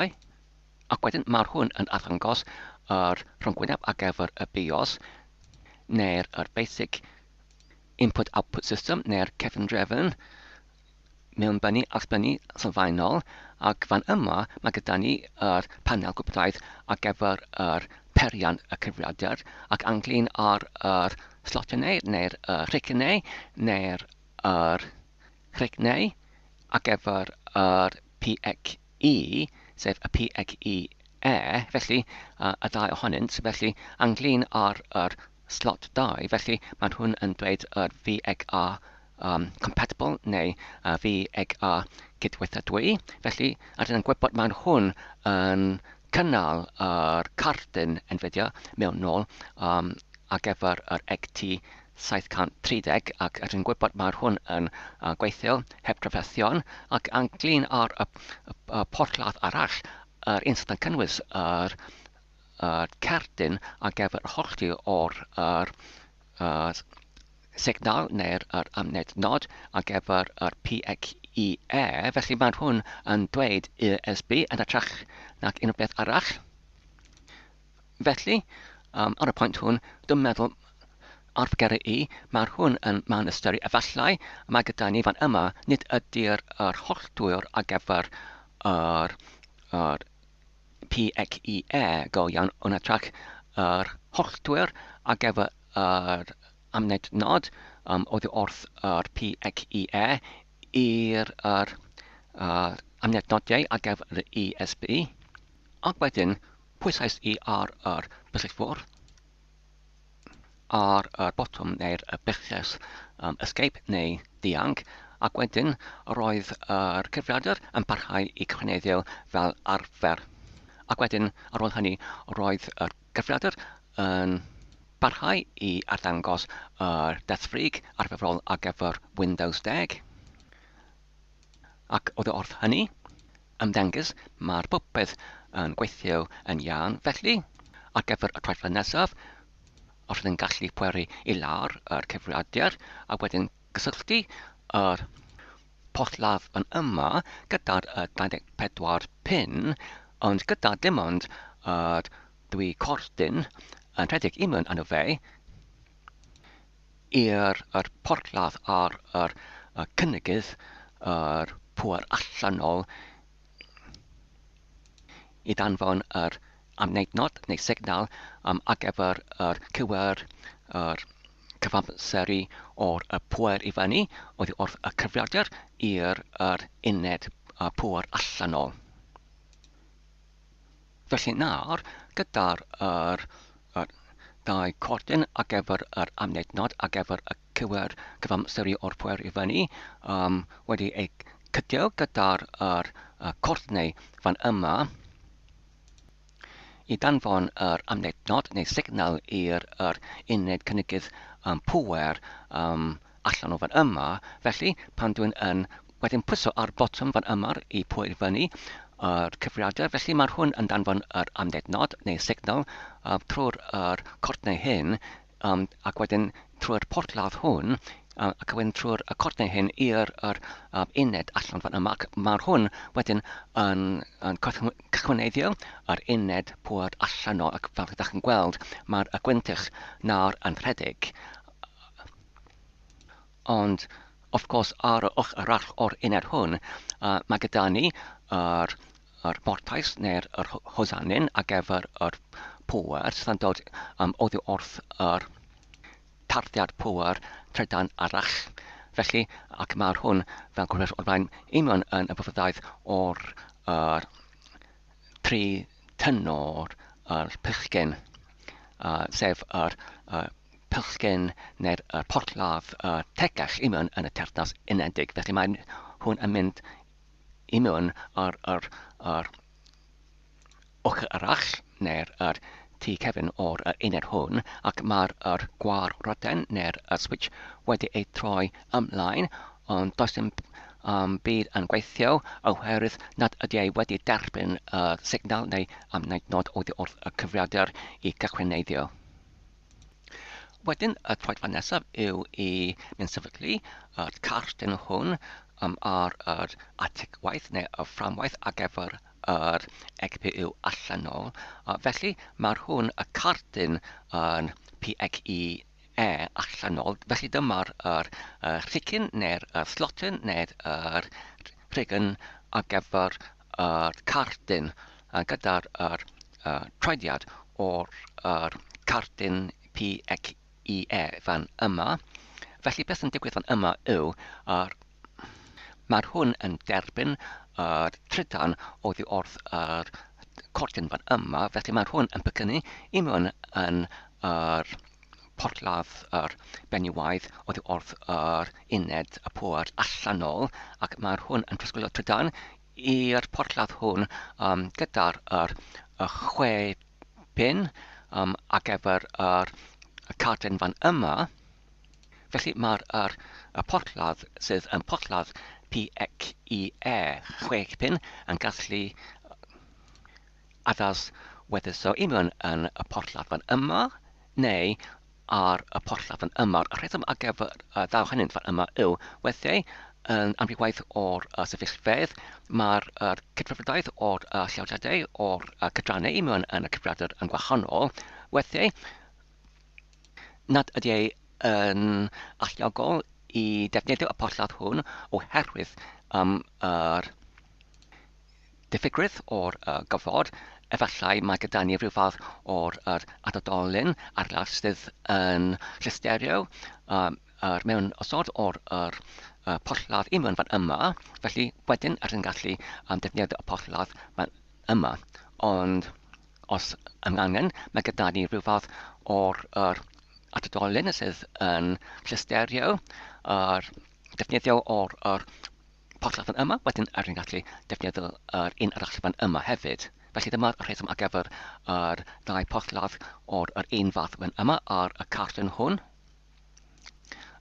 ac wedyn mae'r hwn yn arddangos rhwngwyneb ar gyfer y BIOS, neu'r Basic Input-Output System, neu'r cefn-drefn, mewnbynnu a sbynnu sylfaenol, ac fan yma mae gyda ni panel gwybodaeth ar gyfer perian y cyfrifiadur, ac anglyn ar slotiau neu'r rhignau neu'r rhignau ar gyfer PXE, sef y PXE, felly y ddau ohonynt, felly anglyn ar slot 2, felly mae hwn yn dweud VXA compatible neu VXA cydweithredwy. Felly, ydyn yn gwybod mae hwn yn cynnal yr cardyn Nvidia mewn nôl ar gyfer yr XT 730 ac rydyn gwybod bod mae'r hwn yn gweithio heb trafethion ac anglyn ar y porthladd arall yr instant yn cynnwys yr cerdyn ar gyfer hollti o'r signal neu'r amned nod ar gyfer yr PXE, felly mae hwn yn dweud USB yn ytrach nac unrhyw beth arall. Felly, ar y pwynt hwn, dwi'n meddwl ar fygyrau mae'r hwn yn mewn ystyru efallai, mae gyda ni fan yma nid ydy'r holltwyr ar gyfer yr PXE go iawn, ond ytrach yr holltwyr ar gyfer yr amned nod oddi wrth yr PXE i'r amned nodiau ar gyfer yr USB. Ac wedyn, pwysais i ar yr byllysfwrdd ar y botwm neu'r bylles escape neu dianc, ac wedyn roedd yr cyfrifiadur yn parhau i cychwyneddio fel arfer. Ac wedyn, ar ôl hynny, roedd yr cyfrifiadur yn parhau i arddangos yr deathfrig arferol ar gyfer Windows 10. Ac oedd wrth hynny, ymddengys mae'r popeth yn gweithio yn iawn. Felly, ar gyfer y traethau nesaf, os ydyn gallu pweru i lawr yr cyfrifiadur a wedyn gysylltu yr porthladd yn yma gyda'r 24 pin, ond gyda dim ond dwy cordyn yn rhedeg i mewn arno fe i'r porthladd ar yr cynnygydd yr pŵer allanol i danfon yr amned nod neu signal ar gyfer yr cywer yr cyfamseru o'r pŵer i fyny oddi wrth y cyfrifiadur i'r uned pŵer allanol. Felly nawr, gyda'r dau cordyn ar gyfer yr amned nod ar gyfer y cywer cyfamseru o'r pŵer i fyny wedi ei cydio gyda'r cordnau fan yma i danfon yr amned nod neu signal i'r uned cynnygydd pŵer allan o fan yma. Felly, pan dwi'n wedyn pwyso ar botwm fan yma i pŵer i fyny yr cyfrifiadur, felly mae'r hwn yn danfon yr amned nod neu signal trwy'r cordnau hyn ac wedyn trwy'r porthladd hwn ac wedyn trwy'r cordnau hyn i'r uned allan fan yma. Mae'r hwn wedyn yn cychwyneddio yr uned pŵer allanol ac fel ydych chi'n gweld mae'r gwyntych nawr yn rhedeg. Ond, of course, ar y ochr arall o'r uned hwn, mae gyda ni yr mortais neu'r hosanyn ar gyfer yr pŵer sydd yn dod oddi wrth yr tarddiad pŵer trydan arall. Felly, ac mae'r hwn, fel gwrs o'r blaen, union yn y byfyddaeth o'r tri tynor pylchgyn, sef yr pylchgyn neu'r porthladd tegell union yn y teyrnas unedig. Felly mae hwn yn mynd union ar ochr arall neu'r tu cefn o'r uned hwn ac mae'r gwar roden neu'r switch wedi ei troi ymlaen, ond does dim byd yn gweithio oherwydd nad ydy ei wedi derbyn signal neu amned nod oddi wrth y cyfrifiadur i gychwyneddio. Wedyn, y troedfedd nesaf yw i mewnsefydlu yr cardyn hwn ar yr atigwaith neu y fframwaith ar gyfer yr GPU allanol. Felly mae'r hwn y cardyn yn PXE allanol. Felly dyma'r rhigyn neu'r slotyn neu'r rhigyn ar gyfer yr cardyn gyda'r troediad o'r cardyn PXE fan yma. Felly beth yn digwydd fan yma yw mae'r hwn yn derbyn trydan oddi wrth yr cordyn fan yma, felly mae'r hwn yn pegynnu i mewn yn yr porthladd benywaidd oddi wrth yr uned y pŵer allanol, ac mae'r hwn yn trosglwyddo trydan i'r porthladd hwn gyda'r 6 pin ar gyfer y cardyn fan yma. Felly mae'r porthladd sydd yn porthladd PXE 6 pin yn gallu addas whether so union yn y porthladd fan yma neu ar y porthladd fan yma. Y rheswm ar gyfer ddaw hynny fan yma yw weithiau yn amrywaith o'r sefyllfedd mae'r cydfrifiadaeth o'r lleoliadau o'r cydrannau union yn y cyfrifiadur yn gwahanol. Weithiau nad ydy ei yn allogol i defnyddio y porthladd hwn oherwydd yr diffygrwydd o'r gofod. Efallai mae gyda ni rhyw fath o'r adodolyn arall sydd yn llisterio mewn osod o'r porthladd union fan yma. Felly wedyn rydyn gallu defnyddio y porthladd fan yma. Ond os angen, mae gyda ni rhyw fath o'r adodolyn sydd yn llisterio defnyddio o'r porthladd fan yma. Wedyn rydyn gallu defnyddio un arall fan yma hefyd. Felly dyma'r rheswm ar gyfer yr ddau porthladd o'r un fath fan yma ar y cardyn hwn.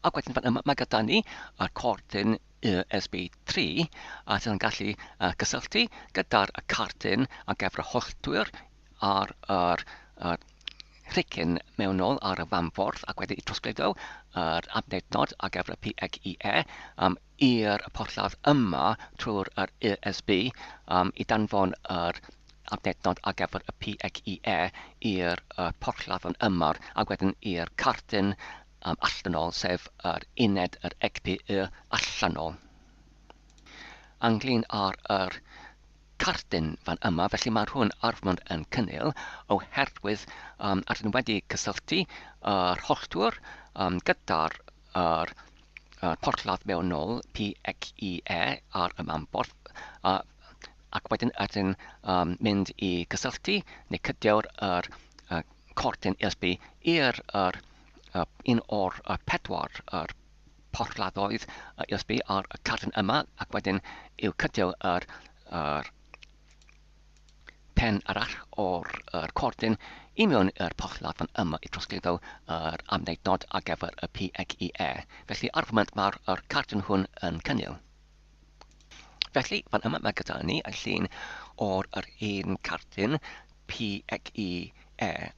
Ac wedyn fan yma mae gyda ni y cordyn USB3 a sydd yn gallu gysylltu gyda'r cardyn ar gyfer y holltwyr ar yr rhicyn mewnol ar y fanfordd ac wedyn i trosglwyddo yr adnodnod ar gyfer y PXE i'r porthladd yma trwy'r USB i danfon yr adnodnod ar gyfer y PXE i'r porthladd fan yma ac wedyn i'r cardyn allanol sef yr uned yr GPU allanol. Ynglyn ar cardyn fan yma, felly mae hwn arfmwnd yn cynnil oherwydd rydyn wedi cysylltu yr holltwyr gyda'r porthladd mewnol PXE ar y manborth ac wedyn ydyn mynd i gysylltu neu cydio'r cordyn USB i'r un o'r pedwar porthladdoedd USB ar y cardyn yma ac wedyn i'w cydio yr pen arall o'r cordyn i mewn i'r porthladd fan yma i trosglwyddo yr adnodnod ar gyfer y PXE. Felly ar y foment mae'r cardyn hwn yn cynnil. Felly, fan yma mae gyda ni y llun o'r un cardyn PXE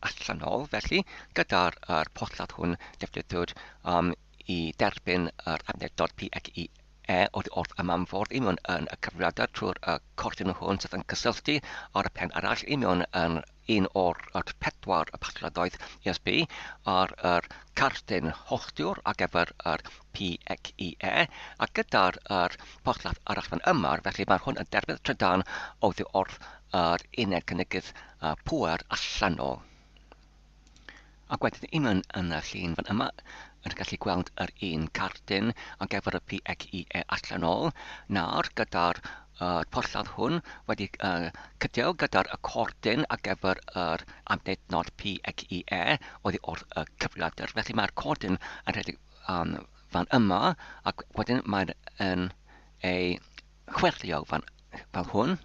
allanol. Felly, gyda'r porthladd hwn defnyddiwyd i derbyn yr adnodnod PXE oddi wrth y manfordd i mewn yn y cyfrifiadur trwy'r cordyn hwn sydd yn cysylltu ar y pen arall i mewn yn un o'r pedwar porthladdoedd USB ar yr cardyn holltwr ar gyfer yr PXE a gyda'r porthladd arall fan yma, felly mae hwn yn derbyn trydan oddi wrth yr uned cynnegydd pŵer allanol. Ac wedyn i mewn yn y llun fan yma, yn gallu gweld yr un cardyn ar gyfer y PXE allanol. Nawr, gyda'r porthladd hwn wedi cydio gyda'r cordyn ar gyfer yr adnodnod PXE oddi wrth y cyfrifiadur. Felly mae'r cordyn yn rhedeg fan yma ac wedyn mae'n ei chwerthlio fel hwn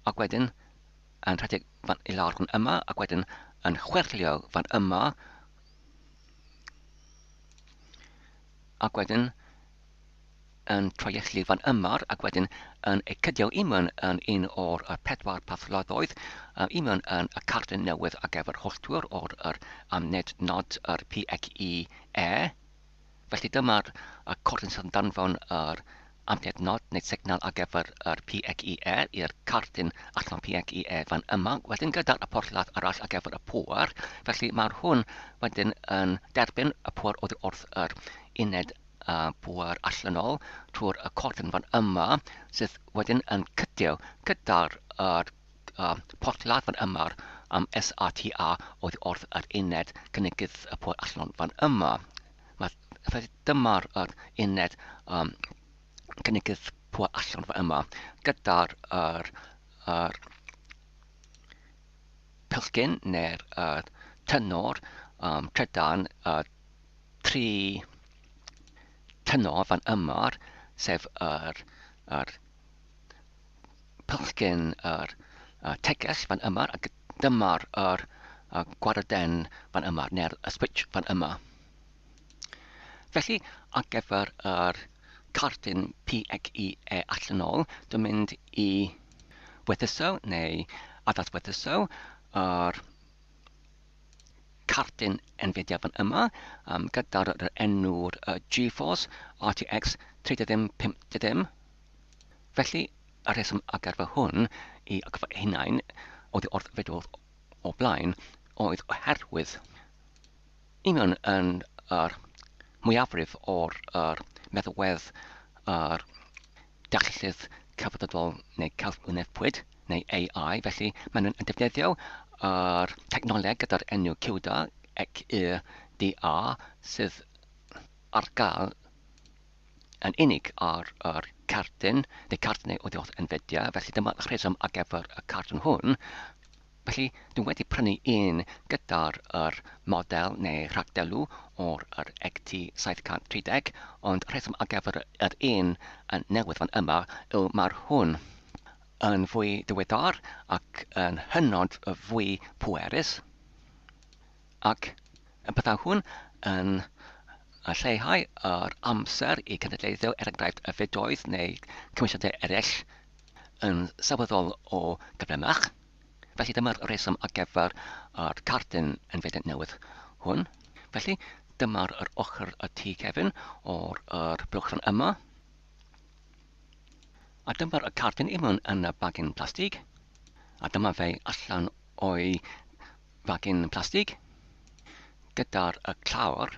ac wedyn yn rhedeg fan i lawr fan yma ac wedyn yn chwerthlio fan yma ac wedyn yn troiellu fan yma ac wedyn yn ei cydio i mewn yn un o'r pedwar porthladdoedd i mewn yn y cardyn newydd ar gyfer holltwyr o'r adnodnod yr PXE. Felly dyma'r cordyn sydd yn danfon yr adnodnod neu signal ar gyfer yr PXE i'r cardyn allan PXE fan yma. Wedyn gyda'r porthladd arall ar gyfer y pŵer. Felly mae'r hwn wedyn yn derbyn y pŵer oddi wrth yr uned pŵer allanol trwy'r cordyn fan yma sydd wedyn yn cydio gyda'r porthladd fan yma SATA oddi wrth yr uned cynnegydd y pŵer allanol fan yma. Dyma'r uned cynnegydd pŵer allanol fan yma gyda'r pylchyn neu'r tynor trydan 3 tynor fan yma sef yr pylchyn teges fan yma ac dyma'r gwarden fan yma, neu'r switch fan yma. Felly, ar gyfer yr cardyn PXE allanol, dwi'n mynd i weddïso neu addas weddïso yr cardyn Nvidia fan yma gyda'r enw'r GeForce RTX 3050. Felly, y rheswm ar gyfer hwn i gyfer hunain oedd wrth fideo o blaen oedd oherwydd union yn yr mwyafrif o'r meddalwedd yr darllydd cyfredol neu cawsgwynebwyd neu AI, felly maen nhw'n defnyddio yr technoleg gyda'r enw CUDA ac DA sydd ar gael yn unig ar cardyn neu cardynau o ddiolch Nvidia, felly dyma'r rheswm ar gyfer y cardyn hwn. Felly, dwi wedi prynu un gyda'r model neu rhagdelw o'r XT730, ond rheswm ar gyfer yr un newydd fan yma yw mae'r hwn yn fwy diweddar ac yn hynod fwy pwerus. Ac byddai hwn yn lleihau yr amser i cynadleiddio enghraifft y fidoedd neu cymwysiadau eraill yn sylweddol o gyflymach. Felly dyma'r rheswm ar gyfer yr cardyn Nvidia newydd hwn. Felly dyma'r ochr y tŷ cefn o'r blwch fan yma. A dyma'r cardyn i mewn yn y bagyn plastig. A dyma fe allan o'i bagyn plastig. Gyda'r clawr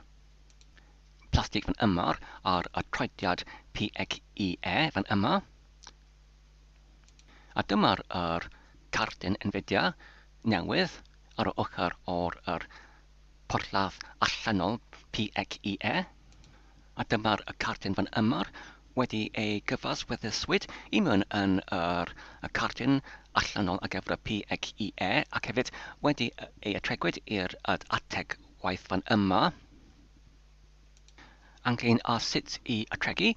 plastig fan yma ar y troediad PXE fan yma. A dyma'r cardyn Nvidia newydd ar y ochr o'r porthladd allanol PXE. A dyma'r cardyn fan yma wedi ei gyfansweddyswyd i mewn yn y cardyn allanol ar gyfer y PXE ac hefyd wedi ei atregwyd i'r ateg waith fan yma. Anglyn a sut i atregu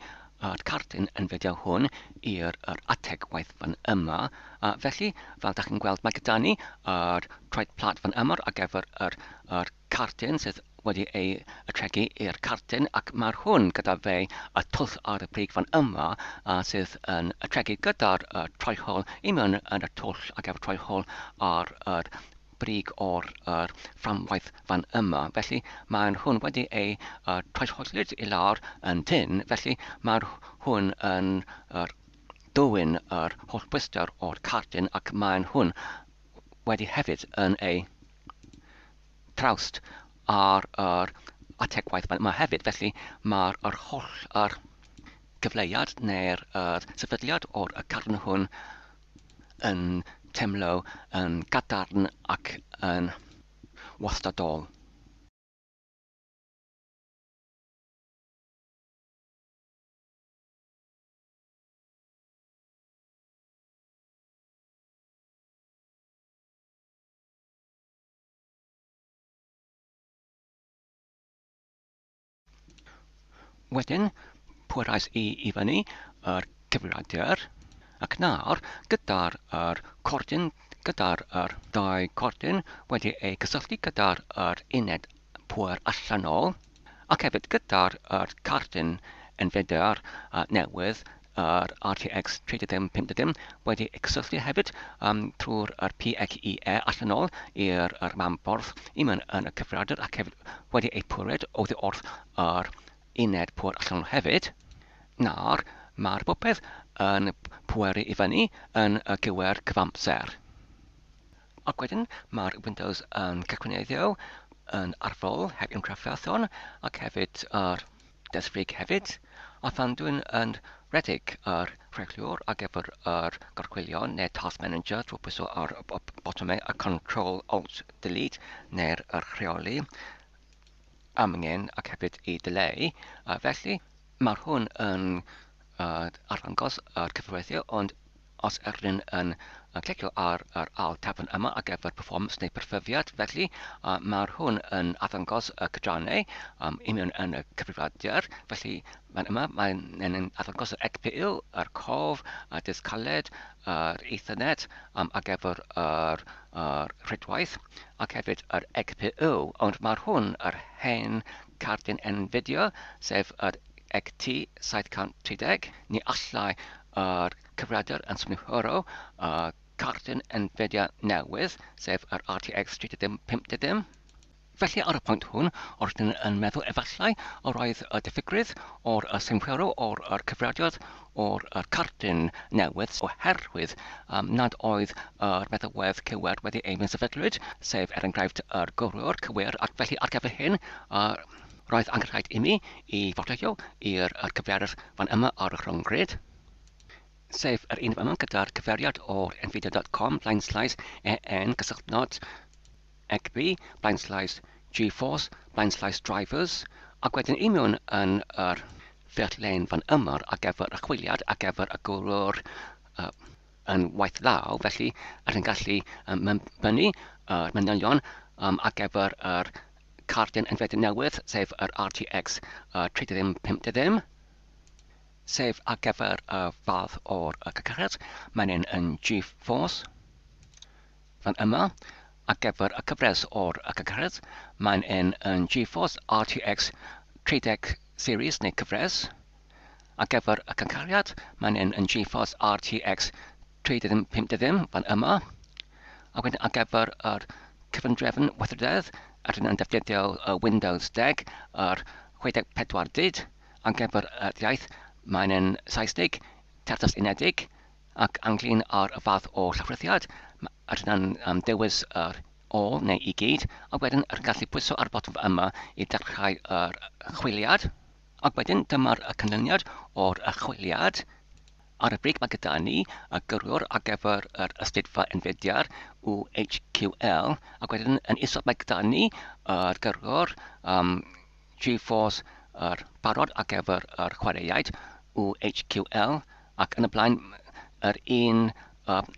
yr cardyn Nvidia hwn i'r ateg waith fan yma. Felly, fel da chi'n gweld, mae gyda ni yr troed plat fan yma ar gyfer yr cardyn sydd wedi ei atregu i'r cardyn ac mae'r hwn gyda fe y twll ar y brig fan yma sydd yn atregu gyda'r troihol i mewn yn y twll ar gyfer troihol ar brig o'r fframwaith fan yma. Felly mae'n hwn wedi ei troedhollid i lawr yn dyn, felly mae'r hwn yn dwyn yr holl bwyster o'r cardyn ac mae'n hwn wedi hefyd yn ei trawst ar ategwaith fan yma hefyd. Felly mae'r holl gyfleuad neu'r sefydliad o'r cardyn hwn yn teimlo yn gadarn ac yn wastadol. Wedyn, pwyrais i fyny yr cyfrifiadur ac nawr gyda'r cordyn, gyda'r ddau cordyn wedi ei gysylltu gyda'r uned pŵer allanol ac hefyd gyda'r cardyn Nvidia newydd RTX 3050 wedi ei gysylltu hefyd trwy'r PXE allanol i'r mamborth i mewn yn y cyfrifiadur ac hefyd wedi ei pwrwyd oddi wrth yr uned pŵer allanol hefyd. Nawr, mae'r popeth yn pweru i fyny yn y gywer cyfamser. Ac wedyn mae'r Windows yn cychwyneddio yn arfol heb ungraffiaethon ac hefyd yr desfrig hefyd. A pan dwi'n yn redig yr rhegliwr ar gyfer yr gorchwylio neu Task Manager drwy pwyso ar botymau a Control-Alt-Delete neu'r rheoli amgen ac hefyd i delay. Felly mae'r hwn yn arddangos yr cyfrifiadur, ond os rhan yn clicio ar ail tab yn yma ar gyfer performance neu perfyddiad. Felly mae'r hwn yn addangos y cydrannau i mewn yn y cyfrifiadur. Felly mae'n addangos yr GPU, yr cof, y disg caled, yr Ethernet ar gyfer yr rhydwaith ac hefyd yr GPU. Ond mae'r hwn yr hen cardyn Nvidia, sef yr XT 730. Ni allai yr cyfrifiadur yn symud cardyn Nvidia newydd, sef yr RTX 3050. Felly ar y pwynt hwn, o'r dyn yn meddwl efallai o roedd y diffygrwydd o'r symwero o'r cyfrifiadur o'r cardyn newydd oherwydd nad oedd yr meddalwedd cywir wedi ei mewnsefydlwyd, sef enghraifft yr gwrwr cywir, ac felly ar gyfer hyn roedd angen rhaid i mi i fodlio i'r cyfrifiadur fan yma ar y rhyngryd, sef yr un yma gyda'r cyfeiriad o'r nvidia.com/en gysylltnod egb/GeForce/drivers ac wedyn i mewn yn yr ffurflen fan yma ar gyfer y chwiliad ar gyfer y gwrwr yn waith law. Felly rydyn gallu mynnu yr manylion ar gyfer yr cardyn Nvidia newydd, sef yr RTX 3050, sef ar gyfer y fath o'r cyfeiriad. Mae'n yn GeForce fan yma. Ar gyfer y cyfres o'r cyfeiriad, mae'n yn GeForce RTX 30 series neu cyfres. Ar gyfer y cyfeiriad, mae'n yn GeForce RTX 3050 fan yma. A wedyn ar gyfer yr cyfundrefn weithrededd, rydyn yn defnyddio Windows 10, yr 64 dyd. Ar gyfer y iaith, mae'n yn Saesnig, Tertas Unedig, ac anglyn ar y fath o llawrythiad. Rydyn yn dewis yr o neu i gyd, ac wedyn rydyn gallu pwyso ar botwm yma i dechrau yr chwiliad. Ac wedyn dyma'r canlyniad o'r chwiliad. Ar y brig mae gyda ni y gyrwyr ar gyfer yr ystydfa Nvidia UHQL, ac wedyn yn isod mae gyda ni yr gyrwyr GeForce barod ar gyfer yr chwaraeaid UHQL, ac yn y blaen yr un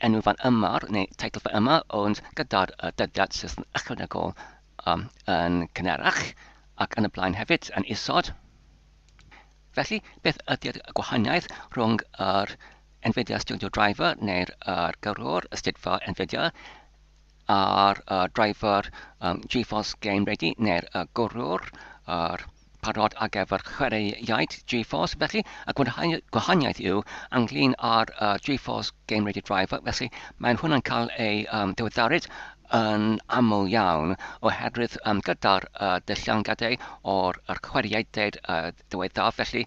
enw fan yma, neu teitl fan yma, ond gyda'r dyddiad sydd yn ychwanegol yn cynerach, ac yn y blaen hefyd yn isod. Felly, beth ydy'r gwahaniaeth rhwng yr Nvidia Studio Driver neu'r gyrwyr ystydfa Nvidia a'r driver GeForce Game Ready neu'r gyrwyr parod ar gyfer chwaraeaid GeForce. Felly, y gwahaniaeth yw ynglyn â'r GeForce Game Ready Driver. Felly, mae'n hwnna'n cael ei diweddaryd yn aml iawn oherwydd gyda'r dylliangadau o'r chwaraeaidau diweddar. Felly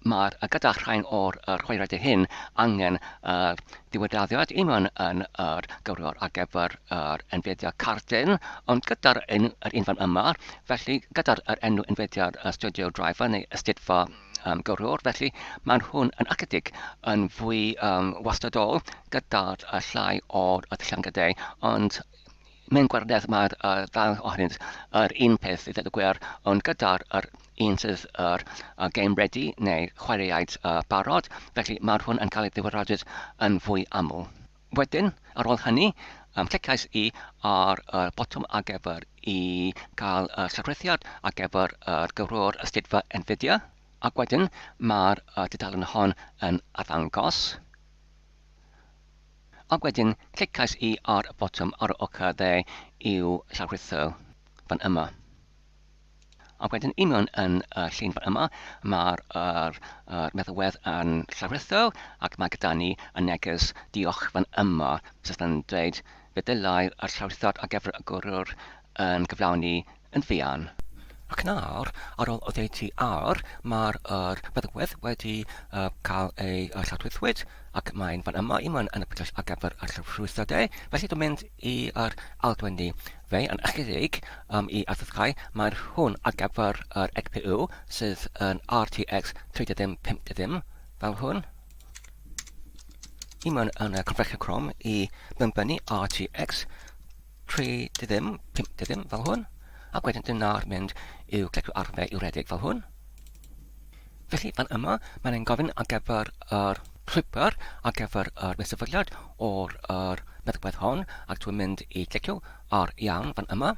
mae'r gyda'r rhain o'r chwaraeaidau hyn angen diweddaриad i mewn yn yr gyrwyr ar gyfer Nvidia cardyn, ond gyda'r un fan yma, felly gyda'r enw Nvidia Studio Driver neu ystydfa gyrwyr, felly mae'n hwn yn ychydig yn fwy wastadol gyda'r llai o'r dylliangadau, ond mewn gwernedd mae'r ddau ohonynt yr un peth i ddweud y gwir, ond gyda'r un sydd yr game ready neu chwaraeaid barod, felly mae'r hwn yn cael ei ddiweddaru yn fwy aml. Wedyn, ar ôl hynny, clicais i ar botwm ar gyfer i gael llawrythiad ar gyfer gyrwyr ystydfa Nvidia, ac wedyn mae'r dudalen hon yn addangos. Ac wedyn, clicais i ar y botwm ar y ochr dde i'w llawrytho fan yma. Ac wedyn i mewn yn llun fan yma, mae'r meddalwedd yn llawrytho, ac mae gyda ni y neges diolch fan yma, sydd yn dweud fe dylai'r llawrythiad ar gyfer y gyrwyr yn gyflawni yn fuan. Ac nawr, ar ôl oddeutu awr, mae'r meddalwedd wedi cael ei llawrythwyd, ac mae'n fan yma i mewn yn y pwysau ar gyfer y llawrythiadau. Felly dwi'n mynd i'r aldwenni fe yn ychydig i addysgau. Mae'r hwn ar gyfer yr GPU sydd yn RTX 3050 fel hwn. I mewn yn y configurator Chrome i benbynnu RTX 3050 fel hwn. Ac wedyn dyna'r mynd i'w clicio ar fe i'w redig fel hwn. Felly fan yma, mae'n ein gofyn ar gyfer yr llwybr ar gyfer yr mesafydliad o'r meddygwedd hon, ac dwi'n mynd i clicio ar iawn fan yma.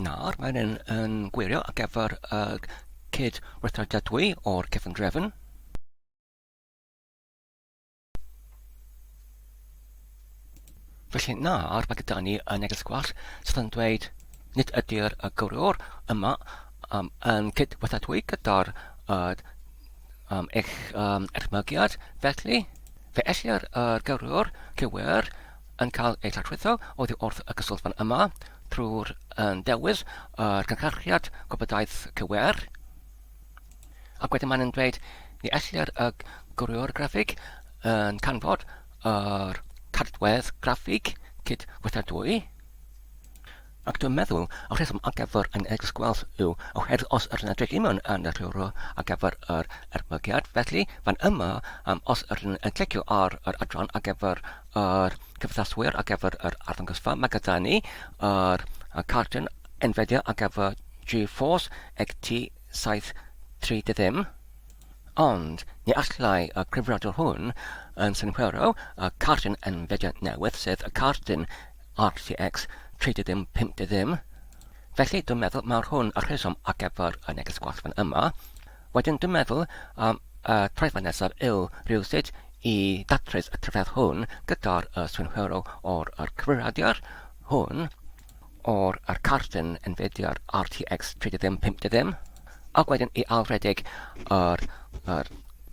Nawr, mae'n yn gwirio ar gyfer cyd-weithredadwy o'r cefn-drefn. Felly nawr mae gyda ni y neges gwall sydd yn dweud nid ydy'r gywriwr yma yn cydweithredwy gyda'r eich erthygyad. Felly, fe ellir gywriwr cywir yn cael ei lladrwyddo oddi wrth y gyswllt fan yma trwy'r dewis cynhyrchiad gwybodaeth cywir. Ac wedyn mae'n dweud ni ellir gywriwr graffig yn canfod yr Caledwedd graffig cydweithredwy. Ac dwi'n meddwl, y rheswm ar gyfer yn neges gwell yw oherwydd os ydyn edrych i mewn yn y rhywro ar gyfer yr erthygiad. Felly, fan yma, os ydyn yn clicio ar yr adran ar gyfer yr cyfeithaswyr ar gyfer yr arddangosfa, mae gyda ni yr cardyn Nvidia ar gyfer GeForce GT 730. Ond, ni allai cyfrifiadur hwn yn synhwyro y cardyn Nvidia newydd, sef y cardyn RTX 3050. Felly, dwi'n meddwl mae'r hwn y rheswm ar gyfer y neges gwall fan yma. Wedyn, dwi'n meddwl traethau nesaf yw rhywsyd i datrys y trefedd hwn gyda'r synhwyro o'r cyfrifiadur hwn o'r cardyn Nvidia RTX 3050. Ac wedyn i alredig yr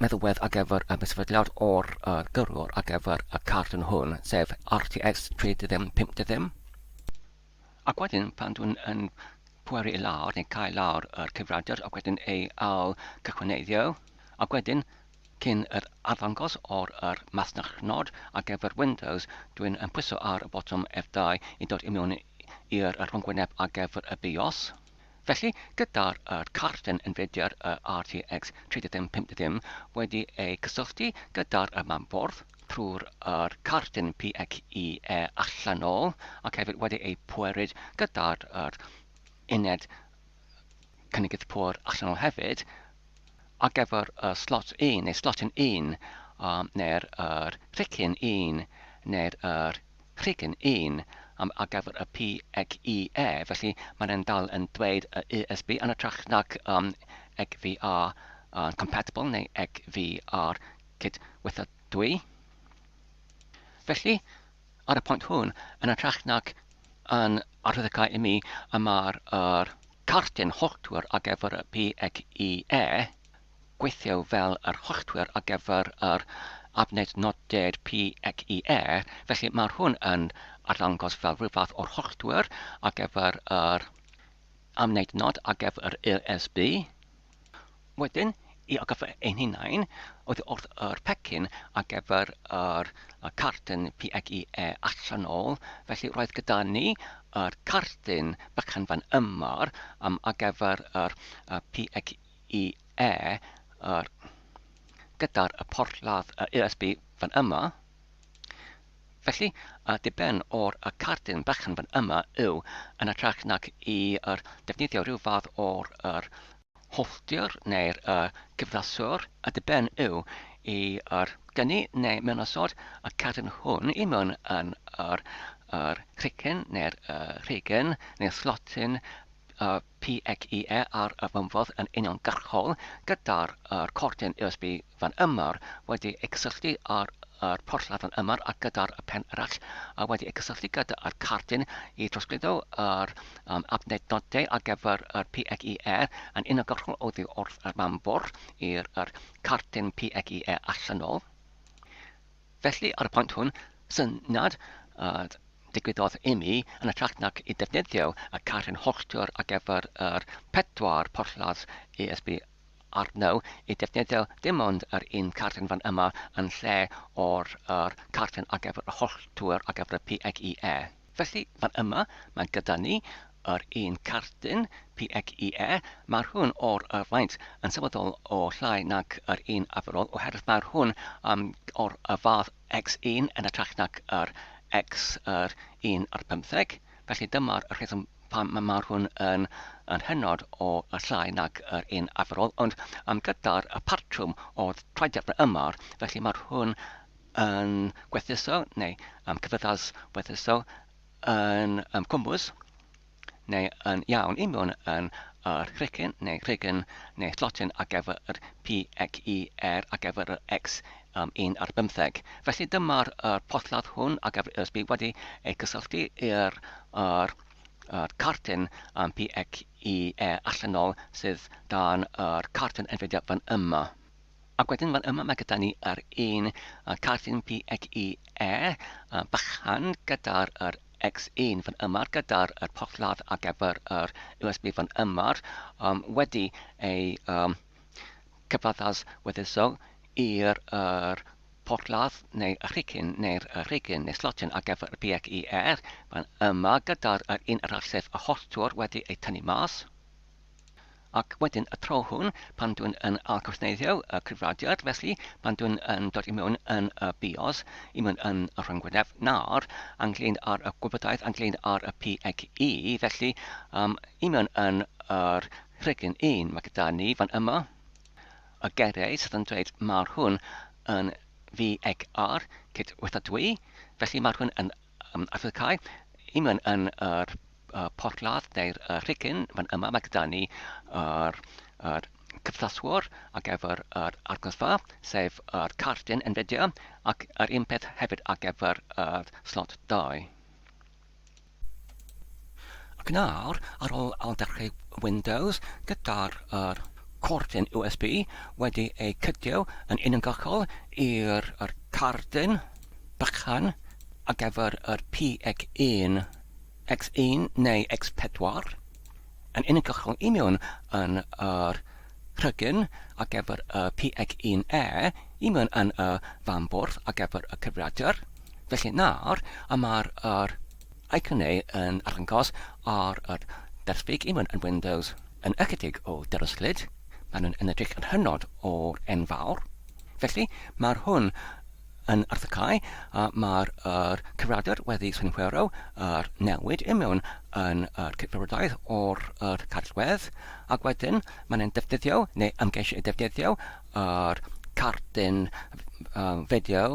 meddylwedd ar gyfer y mesafydliad o'r gyrwyr ar gyfer y cardyn hwn, sef RTX 3050. Ac wedyn, pan dwi'n pweru i lawr, neu cael lawr yr cyfrifiadur, ac wedyn ei cychwyneiddio, ac wedyn, cyn yr arddangos o'r masnachnod ar gyfer Windows, dwi'n pwyso ar y botwm F2 i dod i mewn i'r rhwngwyneb ar gyfer y BIOS. Felly, gyda'r cardyn Nvidia RTX 3050 wedi ei cysylltu gyda'r mambwrdd trwy'r cardyn PCIe allanol, ac hefyd wedi ei pweryd gyda'r uned cynnygydd pŵer allanol hefyd, ar gyfer slot 1 neu slotin 1, neu'r rhicyn 1 neu'r rhicyn 1 ar gyfer y PCIe. Felly mae'n dal yn dweud USB yn ytrach nac XVR compatible neu XVR cydweithredwy. Felly, ar y pwynt hwn, yn ytrach nac yn arwyddocau i mi mae'r cardyn holltwyr ar gyfer y PCIe gweithio fel yr holltwyr ar gyfer yr abned noded PCIe. Felly mae'r hwn yn arddangos fel rhyw fath o'r holltwyr ar gyfer yr amwneud nod ar gyfer yr USB. Wedyn, i ar gyfer ein hunain, oedd wrth yr pecyn ar gyfer yr cardyn PCIe allanol. Felly roedd gyda ni yr cardyn bychan fan ymar ar gyfer yr PCIe gyda'r porthladd USB fan yma. Felly, diben o'r cardyn bychan fan yma yw yn ytrach nac i defnyddio rhyw fath o'r holltir neu'r cyflaswr. Y diben yw i gynnu neu mewnasod y cardyn hwn i mewn yn yr rhicyn neu'r rhigyn neu'r slotin PCIe ar y fymfodd yn uniongyrchol gyda'r cordyn USB fan ymar wedi ei cysylltu ar porthladd fan ymar ac gyda'r pen arall a wedi ei cysylltu gyda'r cardyn i trosglwyddo yr abned nodau ar gyfer yr PCIe yn uniongyrchol oddi wrth yr mambwr i'r cardyn PCIe allanol. Felly, ar y pwynt hwn, syniad digwyddodd i mi yn ytrach nac i defnyddio y cardyn holltwyr ar gyfer yr 4 porthladd USB arno i defnyddio dim ond yr un cardyn fan yma yn lle o'r cardyn ar gyfer y holltwyr ar gyfer y PCIe. Felly, fan yma, mae gyda ni yr un cardyn PCIe. Mae'r hwn o'r faint yn sylweddol o llai nac yr un arferol oherwydd mae'r hwn o'r fath X1 yn ytrach nac yr X1 ar 15. Felly dyma'r rheswm pan mae'r hwn yn hynod o llai nag yr un arferol, ond gyda'r patrwm o traidiad ymar, felly mae'r hwn yn gwerthuso neu cyfyddas gwerthuso yn cwmbws neu yn iawn i mewn yn yr rhigyn neu slotyn ar gyfer yr PXER ar gyfer yr X1 ar 15. Felly dyma'r porthladd hwn ar gyfer USB wedi ei gysylltu i'r cartyn PXER allanol sydd dan yr cartyn Nvidia fan yma. Ac wedyn fan yma mae gyda ni yr un cartyn PXER bychan gyda'r X1 fan yma gyda'r porthladd ar gyfer yr USB fan yma wedi ei cyfaddas weddusol i'r porthladd neu rhigyn neu slotyn ar gyfer y PXER fan yma gyda'r un arall sef y holltwr wedi ei tynnu mas. Ac wedyn y tro hwn, pan dwi'n yn algwrthneiddio y cyfrifiadur, felly pan dwi'n dod i mewn yn y BIOS, i mewn yn y rhyngwyneb nawr, ynglyn ar y gwybodaeth, ynglyn ar y PXE, felly i mewn yn yr rhigyn 1, mae gyda ni fan yma y gerau sydd yn dweud mae'r hwn yn VXR cydweithredwy, felly mae'r hwn yn adlygau i mewn yn yr porthladd neu'r rhigyn fan yma mae gyda ni yr cyflaswr ar gyfer yr argymhellfa, sef yr cartyn Nvidia, ac yr un peth hefyd ar gyfer slot 2. Ac nawr, ar ôl dechrau Windows, gyda'r cortyn USB wedi ei cydio yn uniongyrchol i'r cartyn bychan ar gyfer yr PX1 X1 neu X4 yn uniongyrchol i mewn yn yr rhygyn ar gyfer y PX1E i mewn yn y fanbwrdd ar gyfer y cyfrifiadur. Felly nawr, mae'r iconau yn arddangos ar y desgbrig i mewn yn Windows yn ychydig o derysglyd. Maen nhw'n edrych yn hynod o'r enfawr. Felly mae'r hwn yn arddangau, mae'r cyfrifiadur wedi swynhwero yr newid i mewn yn yr cyfrifiadoedd o'r Caledwedd, ac wedyn maen nhw'n defnyddio neu ymgeisio i defnyddio yr cartyn fideo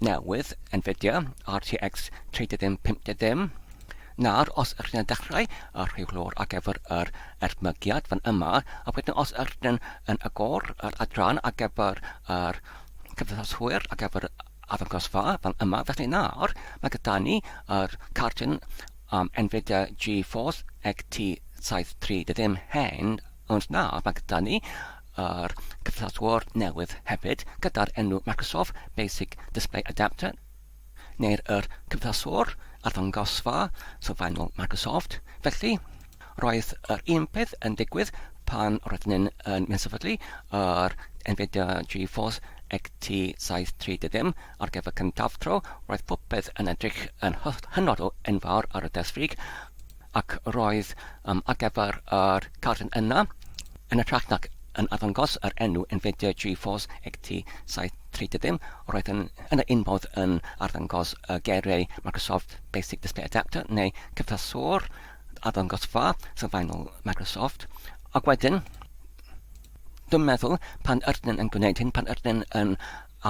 newydd Nvidia RTX 3050. Nawr, os ydych chi'n dechrau y rhywlwr ar gyfer yr ertmygiad fan yma, a wedyn os ydych chi'n agor yr adran ar gyfer yr cyfrifiadwyr ar gyfer arddangosfa fan yma, felly nawr mae gyda ni yr cartyn Nvidia GeForce GT 730 hen, ond nawr mae gyda ni yr cyfrifiadwyr newydd hefyd gyda'r enw Microsoft Basic Display Adapter, neu'r cyfrifiadwyr arddangosfa sylfaenol Microsoft. Felly, roedd yr un peth yn digwydd pan roeddwn yn mewnsefydlu yr Nvidia GeForce GT 730 ar gyfer cyntaf tro, roedd popeth yn edrych yn hynod o enfawr ar y desfrig, ac roedd ar gyfer yr cartyn yna yn ytrach nac yn arddangos yr enw Nvidia GeForce GT 730, roedd yn un modd yn arddangos y geiriau Microsoft Basic Display Adapter neu cyfrifiadwyr arddangosfa sylfaenol Microsoft, ac wedyn dwi'n meddwl pan ydyn yn gwneud hyn, pan ydyn yn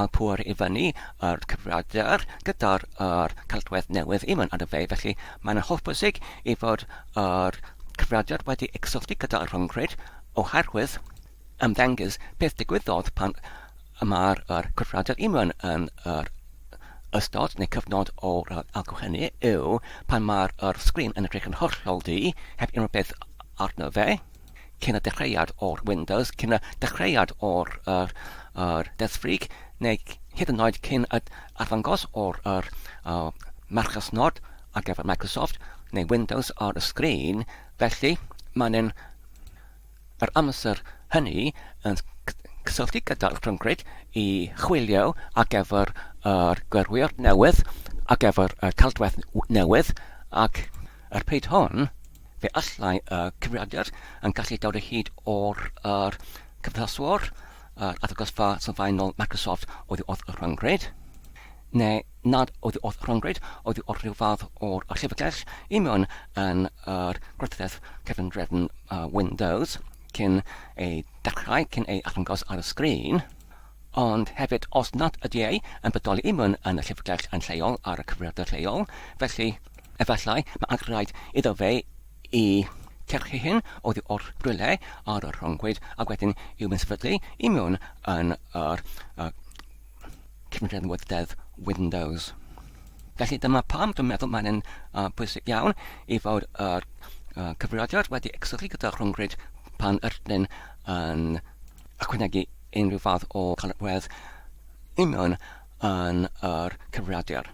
alpwyr i fyny yr cyfrifiadur gyda'r Caledwedd newydd i mewn ar y fe, felly mae'n hollbwysig i fod yr cyfrifiadur wedi cysylltu gyda'r rhyngrwyd oherwydd ymddengys beth digwyddodd pan mae'r cyfrifiadur i mewn yn yr ystod neu cyfnod o'r algwchynnu yw pan mae'r sgrin yn edrych yn hollol di heb unrhyw beth arno fe, cyn y dechreuad o'r Windows, cyn y dechreuad o'r desfrig, neu hyd yn oed cyn y arddangos o'r marchasnod ar gyfer Microsoft neu Windows ar y sgrin. Felly, mae'n yr amser hynny yn cysylltu gyda'r rhyngrwyd i chwilio ar gyfer yr gyrwyr newydd, ar gyfer y Caledwedd newydd, ac yr pryd hon, fe allai y cyfrifiadur yn gallu dod o hyd o'r cyfrifiadwyr arddangosfa sylfaenol Microsoft oedd y rhyngrwyd, neu nad oedd wrth rhongryd oedd o'r rhyw fath o'r llyfrgell i mewn yn yr gwerthuedd cefngrefn Windows cyn ei dechrau, cyn ei arddangos ar y sgrin. Ond hefyd, os nad ydy ei yn bodoli i mewn yn y llyfrgell yn lleol ar y cyfrifiadur lleol, felly efallai mae angen rhaid iddo fe i cerchu hyn oddi o'r rhywle ar y rhongwyd ac wedyn i'w mewnsefydlu i mewn yn yr cefngrefnwyrdedd Windows. Felly dyma pam dwi'n meddwl mae'n bwysig iawn i fod yr cyfrifiadur wedi exylu gyda rhongryd pan ydyn yn ychwanegu unrhyw fath o Caledwedd i mewn yn yr cyfrifiadur.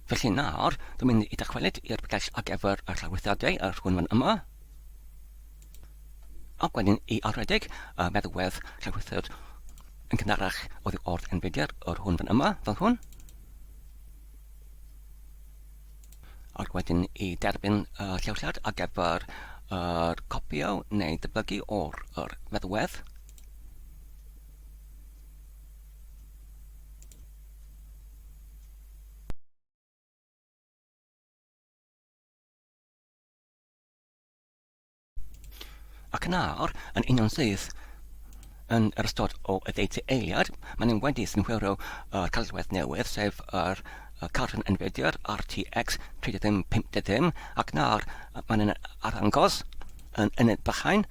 Felly nawr, dwi'n mynd i dychwelyd i'r bygell ar gyfer y llawrythiadau yr hwnfan yma. Ac wedyn i arwedig y meddalwedd llawrythiad yn cynharach oddi o'r Nvidia yr hwnfan yma, fel hwn. Ac wedyn i derbyn llewllad ar gyfer copio neu deblygu o'r meddalwedd. Ac nawr, yn union sydd yn yr ystod o y ddeiti eiliad, mae'n wedi synhwyrio Caledwedd newydd, sef yr card Nvidia RTX 3050, ac nawr mae'n arddangos yn uned bychain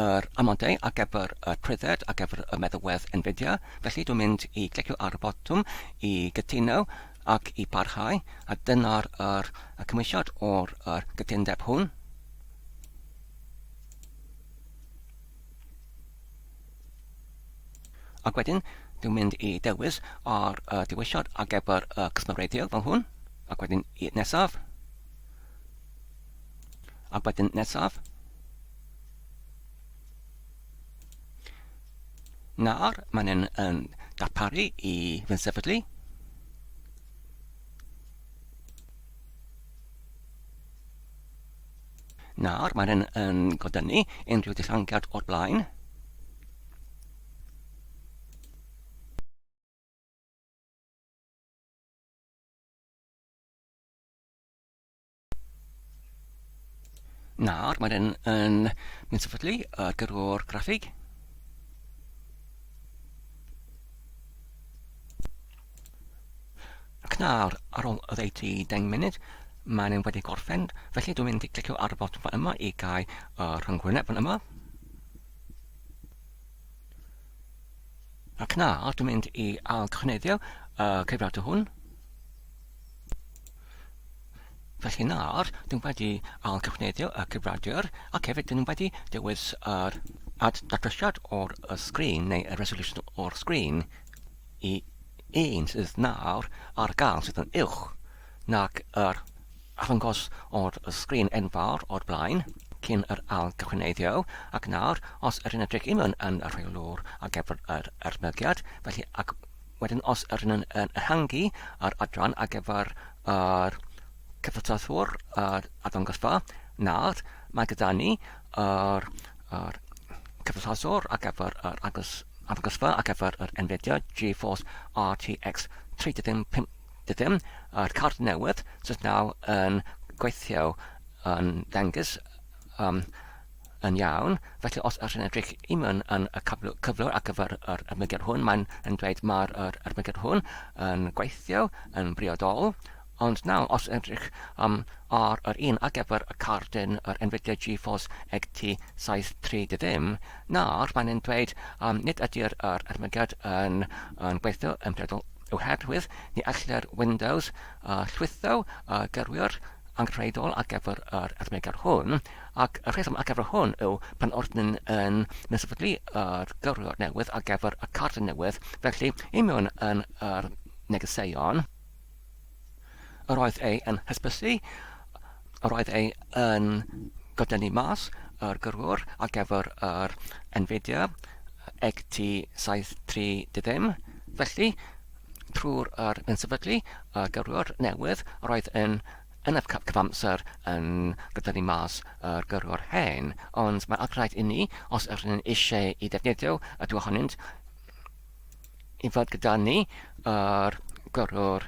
yr amodau ar gyfer y prydded ar gyfer y meddalwedd Nvidia. Felly dwi'n mynd i glicio ar y botwm i gytuno ac i parhau, a dyna'r cymwysiad o'r gytundeb hwn. Ac wedyn, dwi'n mynd i dewis ar dewisiad ar gyfer cosmoreiddio fel hwn. Ac wedyn i nesaf. Ac wedyn nesaf. Nawr, mae'n darparu i mewnsefydlu. Nawr, mae'n godynnu unrhyw ddihangiad o'r blaen. Nawr, mae'n mewnsefydlu gyrrwr graffig. Ac nawr, ar ôl y 10 munud, mae'n wedi gorffen. Felly dwi'n mynd i glicio ar y botwm fan yma i gael rhyngwyneb fan yma. Ac nawr, dwi'n mynd i ail-gychwyneddio cyfrifiadur hwn. Felly nawr, dwi'n wedi ail-gychwyneddio y cyfrifiadur, ac hefyd dwi'n wedi dewis datrysiad o'r sgrin neu y resolution o'r sgrin i un sydd nawr ar gael sydd yn uwch nac yr arddangos o'r sgrin enfawr o'r blaen cyn yr ail-gychwyneddio, ac nawr, os yr un edrych i mewn yn y rheolwr ar gyfer yr ermygiad, felly ac wedyn os yr un yn ehangu yr adran ar gyfer yr cyfrifiadwr arddangosfa, nawr mae gyda ni yr cyfrifiadwr ar gyfer yr arddangosfa ar gyfer yr Nvidia GeForce RTX 3050, yr card newydd sydd nawr yn gweithio yn ddangos yn iawn. Felly os yr yn edrych i mewn yn y cyflwr ar gyfer yr ermygiad hwn, mae'n dweud mae'r ermygiad hwn yn gweithio yn briodol. Ond nawr, os edrych ar yr un ar gyfer y cardyn yr Nvidia GeForce GT 730, nawr mae'n dweud nid ydy'r ermygiad yn gweithio yn briodol oherwydd ni allai'r Windows llwytho gyrwyr anghreidol ar gyfer yr ermygiad hwn, ac y rheswm ar gyfer hwn yw pan ordyn yn mewnsefydlu yr gyrwyr newydd ar gyfer y cardyn newydd, felly i mewn yn yr negeseuon, yr oedd ei yn hysbysu, yr oedd ei yn godynnu mas yr gyrwyr ar gyfer yr Nvidia GT 730, felly trwy'r mewnsefydlu gyrwyr newydd, yr oedd yn y cyfamser yn godynnu mas yr gyrwyr hen, ond mae'n rhaid i ni, os yr yn eisiau i ddefnyddio y dwy ohonynt, I fod gyda ni gyrrwr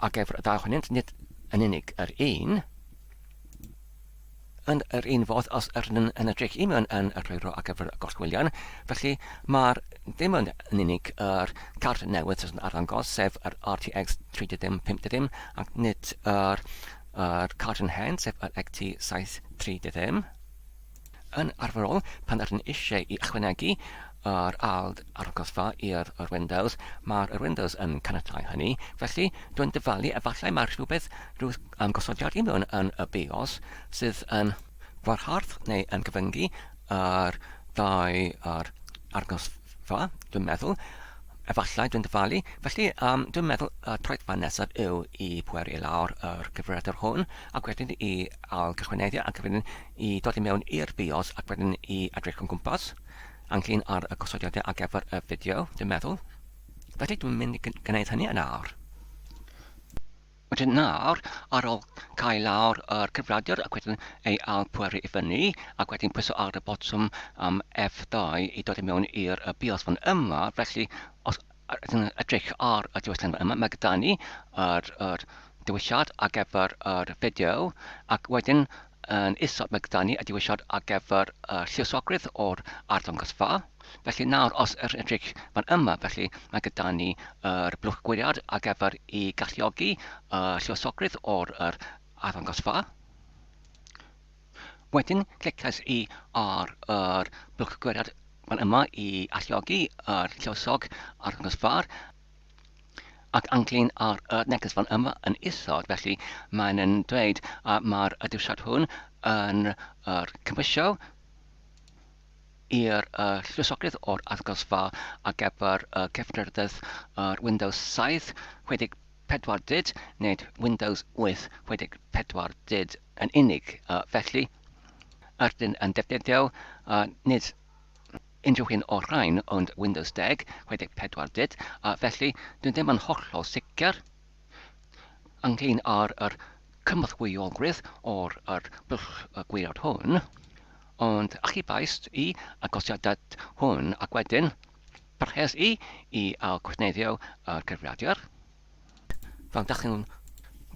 ar gyfer y ddau ohonynt, nid yn unig yr un, yn yr un fodd os yr yn edrych i mewn yn y rhwyro ar gyfer y gorsgwilion. Felly mae'r dim ond yn unig yr cart newydd sy'n arddangos, sef yr RTX 3050, ac nid yr cart yn hen, sef yr XT 730. Yn arferol, pan ydyn eisiau i ychwanegu yr ALD arddangosfa i'r Windows, mae'r Windows yn caniatáu hynny. Felly, dwi'n dyfalu efallai mae'r rhyw gosodiad i mewn yn y BIOS sydd yn gwarhardd neu yn gyfyngu yr ddau arddangosfa, dwi'n meddwl. Efallai dwi'n dyfalu. Felly, dwi'n meddwl y troedfa nesaf yw i pweru lawr yr gyfrifiadur hwn, ac wedyn i ail gychwyneddio, ac wedyn i dod i mewn i'r BIOS, ac wedyn i edrych o'n gwmpas, ynglyn ar y gosodiadau ar gyfer y fideo, dwi'n meddwl. Felly, dwi'n mynd i gwneud hynny yn awr. Wedyn nawr, ar ôl cael lawr yr cyfrifiadur ac wedyn ei ail pweru i fyny, ac wedyn pwyso ar y botwm F2 i dod i mewn i'r BIOS fan yma. Felly, os ydyn edrych ar y diwylliant fan yma, mae gyda ni yr diwylliad ar gyfer yr fideo, ac wedyn yn isod mae gyda ni y diwylliad ar gyfer lluosogrwydd o'r arddangosfa. Felly nawr, os yr edrych fan yma, felly mae gyda ni yr blwch gwiriad ar gyfer i galluogi lluosogrwydd o'r arddangosfa. Wedyn, clicais i ar yr blwch gwiriad fan yma i alluogi yr lluosog arddangosfa, ac ynglyn ar y neges fan yma yn isod. Felly mae'n dweud mae'r diwylliad hwn yn cymwysio i'r lluosogrydd o'r arddangosfa ar gyfer cefndirdydd Windows 7 64 dyd, neu Windows 8 64 dyd yn unig. Felly, ydyn yn defnyddio nid unrhyw un o'r rhain, ond Windows 10 64 dyd. Felly, dwi'n ddim yn hollol sicr ynglyn ar yr cymwthwyolgrwydd o'r blwch gwiriad hwn, ond achubais i agosiadau hwn, ac wedyn parhaus i ail gwneithio yr cyfrifiadur. Fel ydych chi'n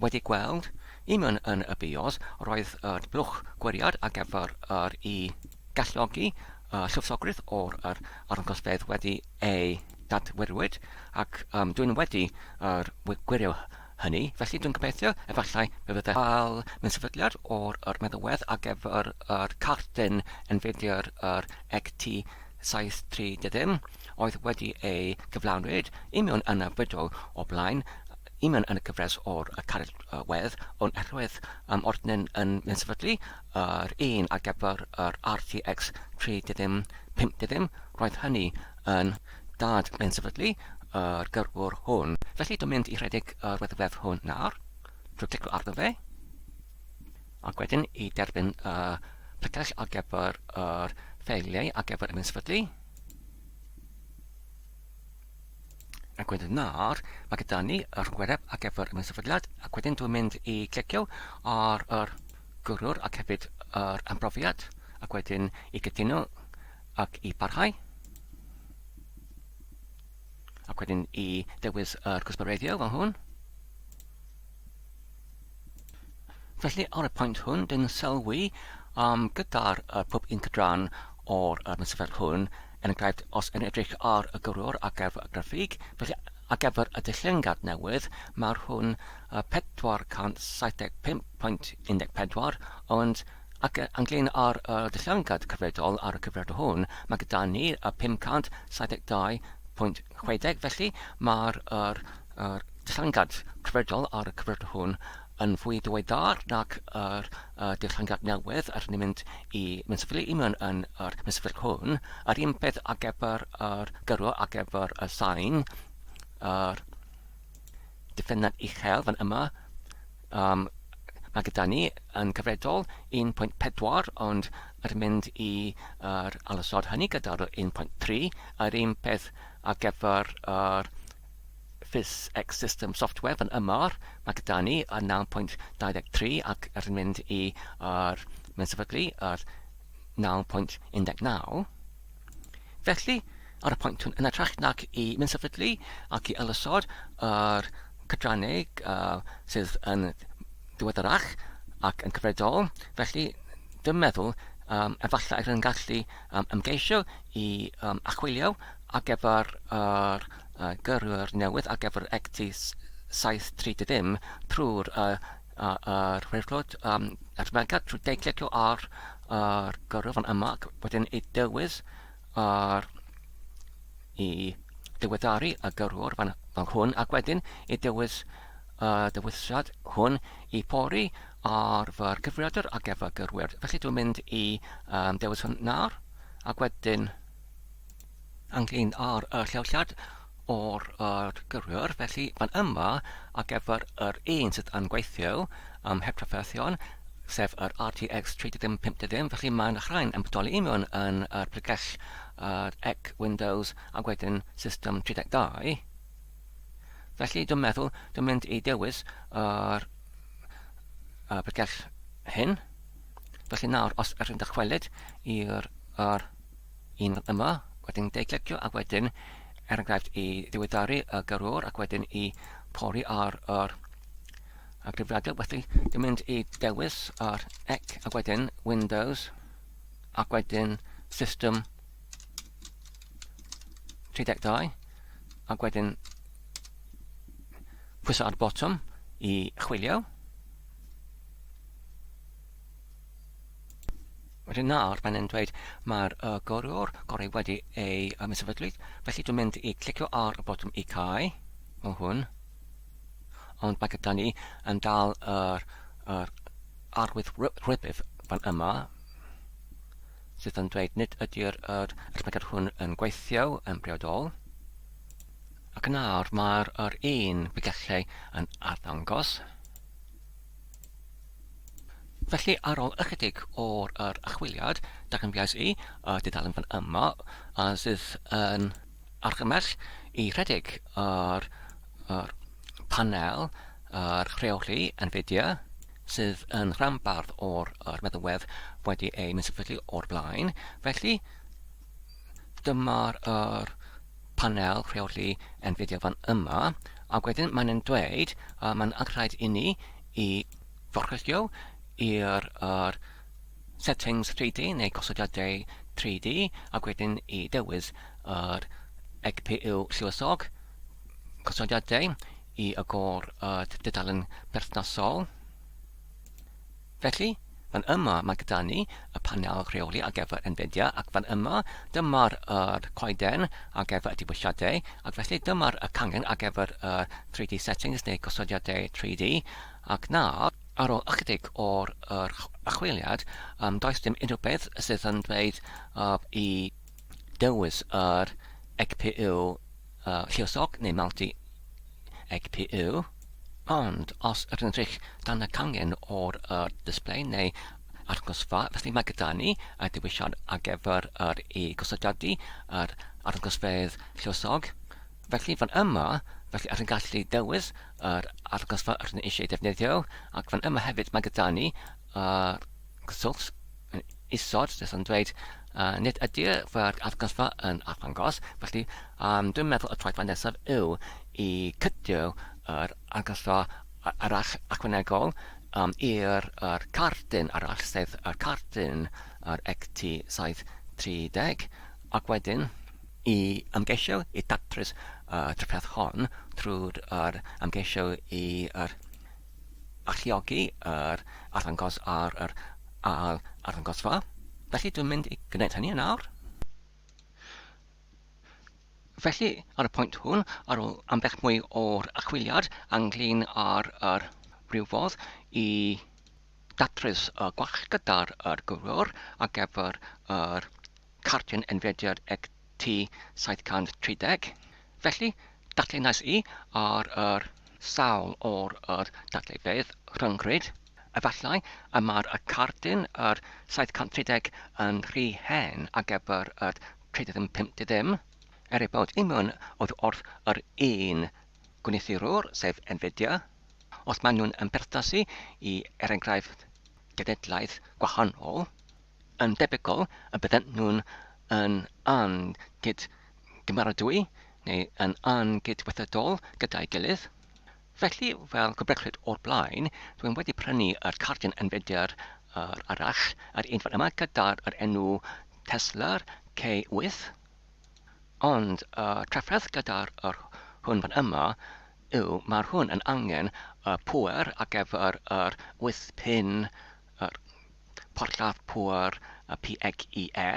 wedi gweld, i mewn yn y BIOS, roedd y blwch gwiriad ar gyfer i galluogi lluosogrwydd o'r arddangosfedd wedi ei dadwyrwyd, ac dwi'n wedi gwirio hynny. Felly dwi'n gobeithio efallai fe fyddai cael mewnsefydliad o'r meddalwedd ar gyfer cartyn Nvidia'r XT 730 oedd wedi ei gyflawnwyd i mewn yn y fideo o blaen, i mewn yn y gyfres o'r Caledwedd, ond erwydd ordyn yn mewnsefydlu yr un ar gyfer yr RTX 3050, roedd hynny yn dad mewnsefydlu yr gyrrwr hwn. Felly dwi'n mynd i rhedeg yr weddwedd hwn nawr, drwy clicio arno fe, ac wedyn i derbyn plicall ar gyfer yr ffeiliau ar gyfer y mewnsefydlu. Ac wedyn nawr, mae gyda ni yr gwereb ar gyfer y mewnsefydliad, ac wedyn dwi'n mynd i clicio ar yr gyrrwr ac hefyd yr ambrofiad, ac wedyn i gytuno ac i parhau. Ac wedyn i ddewis yr gwsgoreiddio fel hwn. Felly, ar y pwynt hwn, dwi'n sylwi gyda'r pob un cydran o'r mewnsefydliad hwn, yn enghraifft os yn edrych ar y gyrrwr ar gyfer y graffig. Felly, ar gyfer y dillengad newydd, mae'r hwn 475.14, ond ac ynglyn ar y dillengad cyfredol ar y cyfredol hwn, mae gyda ni 572.60. Felly, mae'r dillengad cyfredol ar y cyfredol hwn yn fwy diweddar nac yr dillengad newydd ar ni'n mynd i mewnsefydlu i mewn yn yr mewnsefydliad hwn. Yr un peth ar gyfer yr gyrrwr ar gyfer y sain, yr diffiniad uchel fan yma, mae gyda ni yn cyfredol 1.4, ond yr mynd i alysod hynny gyda'r 1.3. Yr un peth ar gyfer yr PhysX System Software fan yma, mae gyda ni 9.23, ac yr mynd i mewnsefydlu 9.19. Felly, Ar y pwynt hwn, yn ytrach nac i mewnsefydlu ac i ylysod yr cydrannau sydd yn diweddarach ac yn cyfredol. Felly, dwi'n meddwl efallai yn gallu ymgeisio i achwilio ar gyfer yr gyrwyr newydd ar gyfer XT730 trwy'r rheilflod arbenigedd trwy deiclicio ar gyrwyr fan yma ac wedyn i dewis i diweddaru y gyrwyr fan hwn ac wedyn i dewis dewisiad hwn i pori ar fy'r cyfrifiadur ar gyfer gyrwyr. Felly dwi'n mynd i dewis hwn nawr ac wedyn ynglyn ar y lleoliad o'r gyrwyr. Felly fan yma ar gyfer yr un sydd yn gweithio heb trafferthion sef yr RTX 3050. Felly mae'n rhain yn bodoli mewn yn yr pregell ec Windows a wedyn system 32. Felly dwi'n meddwl dwi'n mynd i dewis yr pregell hyn. Felly nawr os ydyn dychwelyd i'r un yma, wedyn deiclicio a wedyn enghraifft i ddiweddaru y gyrwyr ac wedyn i pori ar yr gyfrifiadur. Felly dwi'n mynd i dewis yr ec a wedyn Windows ac wedyn system 32 ac wedyn pwyso ar botwm i chwilio. Wedyn nawr mae'n dweud mae'r gyrwyr gorau wedi ei mewnsefydlu. Felly dwi'n mynd i clicio ar y botwm i cau o hwn. Ond mae gyda ni yn dal yr arwydd rhybudd fan yma sydd yn dweud nid ydy'r arbenigedd hwn yn gweithio yn briodol. Ac nawr mae'r un bygellau yn arddangos. Felly ar ôl ychydig o'r achwiliad, darganfuais i dudalen fan yma sydd yn argymell i rhedeg yr panel rheoli Nvidia sydd yn rhanbarth o'r meddalwedd wedi ei mewnsefydlu o'r blaen. Felly dyma'r panel rheoli Nvidia fan yma a wedyn mae'n dweud mae'n anghraid i ni i forchwylio i'r settings 3D neu gosodiadau 3D a wedyn i dewis yr GPU lluosog gosodiadau i agor dudalen berthnasol. Felly, fan yma mae gyda ni y panel rheoli ar gyfer Nvidia ac fan yma dyma'r coeden ar gyfer y diwylliadau ac felly dyma'r cangen ar gyfer 3D settings neu gosodiadau 3D ac nawr ar ôl ychydig o'r achwiliad does dim unrhyw beth sydd yn dweud i dewis yr GPU lluosog neu multi GPU. Ond os ydyn edrych dan y cangen o'r display neu arddangosfa, felly mae gyda ni y diwylliad ar gyfer i gosodiadu yr arddangosfedd lluosog. Felly fan yma, felly ydyn gallu dewis yr arddangosfa ydyn eisiau defnyddio ac fan yma hefyd mae gyda ni gyswllt isod sydd yn dweud nid ydy'r arddangosfa yn arddangos. Felly dwi'n meddwl y traeth nesaf yw i cydio yr arddangosfa arall ychwanegol i'r cardyn arall sef yr cardyn yr XT730 ac wedyn i ymgeisio i datrys trafferth hon trwy'r ymgeisio i alluogi yr arddangos ar yr arddangosfa. Felly dwi'n mynd i gwneud hynny nawr. Felly, ar y pwynt hwn, ar ôl ambell mwy o'r achwiliad ynglyn â'r rhywfodd i datrys gwach gyda'r gyrwyr ar gyfer yr cardiau Nvidia XT730. Felly, datlenais i ar sawl o'r datleifydd rhyngryd. Efallai mae'r cardyn yr 730 yn rhy hen ar gyfer y 3050. Er ei bod unrhyw oedd wrth yr un gwneuthurwr, sef Nvidia, os maen nhw'n ymberthasu i enghraifft genedlaeth gwahanol, yn debygol y byddent nhw'n gymeradwy neu yn angydweithredol gyda'i gilydd. Felly, fel gobrychlyd o'r blaen, dwi'n wedi prynu yr cardyn Nvidia arall, yr un fan yma gyda'r enw Tesla K8. Ond trafferth gyda'r hwn fan yma yw mae'r hwn yn angen pŵer ar gyfer yr 8 pin porthlladd pŵer PEG-E,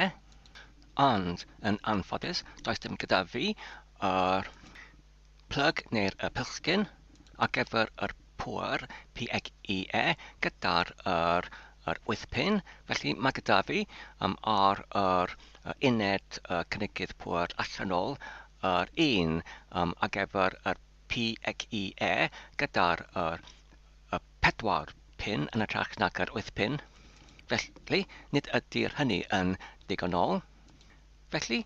ond yn anffodus does dim gyda fi yr plug neu'r pylchgyn ar gyfer yr pŵer PEG-E gyda'r 8 pin, felly mae gyda fi ar yr uned cynigydd pŵer allanol yr un ar gyfer yr PEG-E gyda'r 4 pin yn ytrach nac yr 8 pin. Felly, nid ydy'r hynny yn digonol. Felly,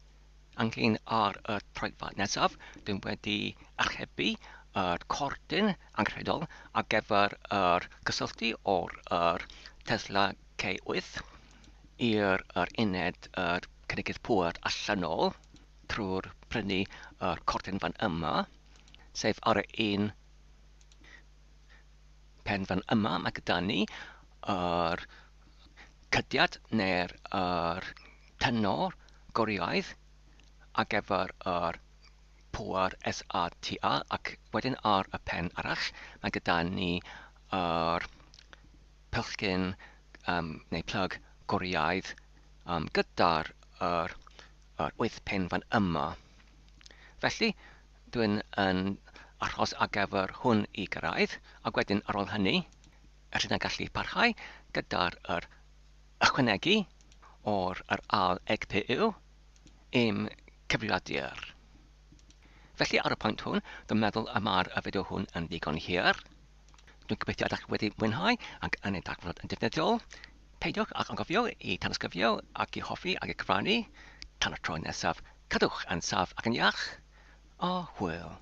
anghlyn ar y troedfa nesaf, dwi'n wedi archebu yr cordyn anghredol ar gyfer yr gysylltu o'r Tesla K8 i'r uned cynigydd pŵer allanol trwy'r prynu yr cordyn fan yma, sef ar y un pen fan yma mae gyda ni yr cydiad neu'r tenor gwriaidd ar gyfer yr pŵer SATA, ac wedyn ar y pen arall mae gyda ni yr pylchgyn neu plug gwriaidd gyda'r 8 pin fan yma. Felly dwi'n aros ar gyfer hwn i gyrraedd, ac wedyn ar ôl hynny rydyn ni'n gallu parhau gyda'r ychwanegu o'r ail GPU i'm cyfrifiadur. Felly ar y pwynt hwn, dwi'n meddwl y mae'r fideo hwn yn ddigon hir. Dwi'n gobeithio ydych wedi mwynhau ac yn ei darfod yn defnyddiol. Peidiwch ag angofio i tanysgrifio ac i hoffi ac i cyfrannu. Tan y tro nesaf, cadwch yn saf ac yn iach. A hwyl.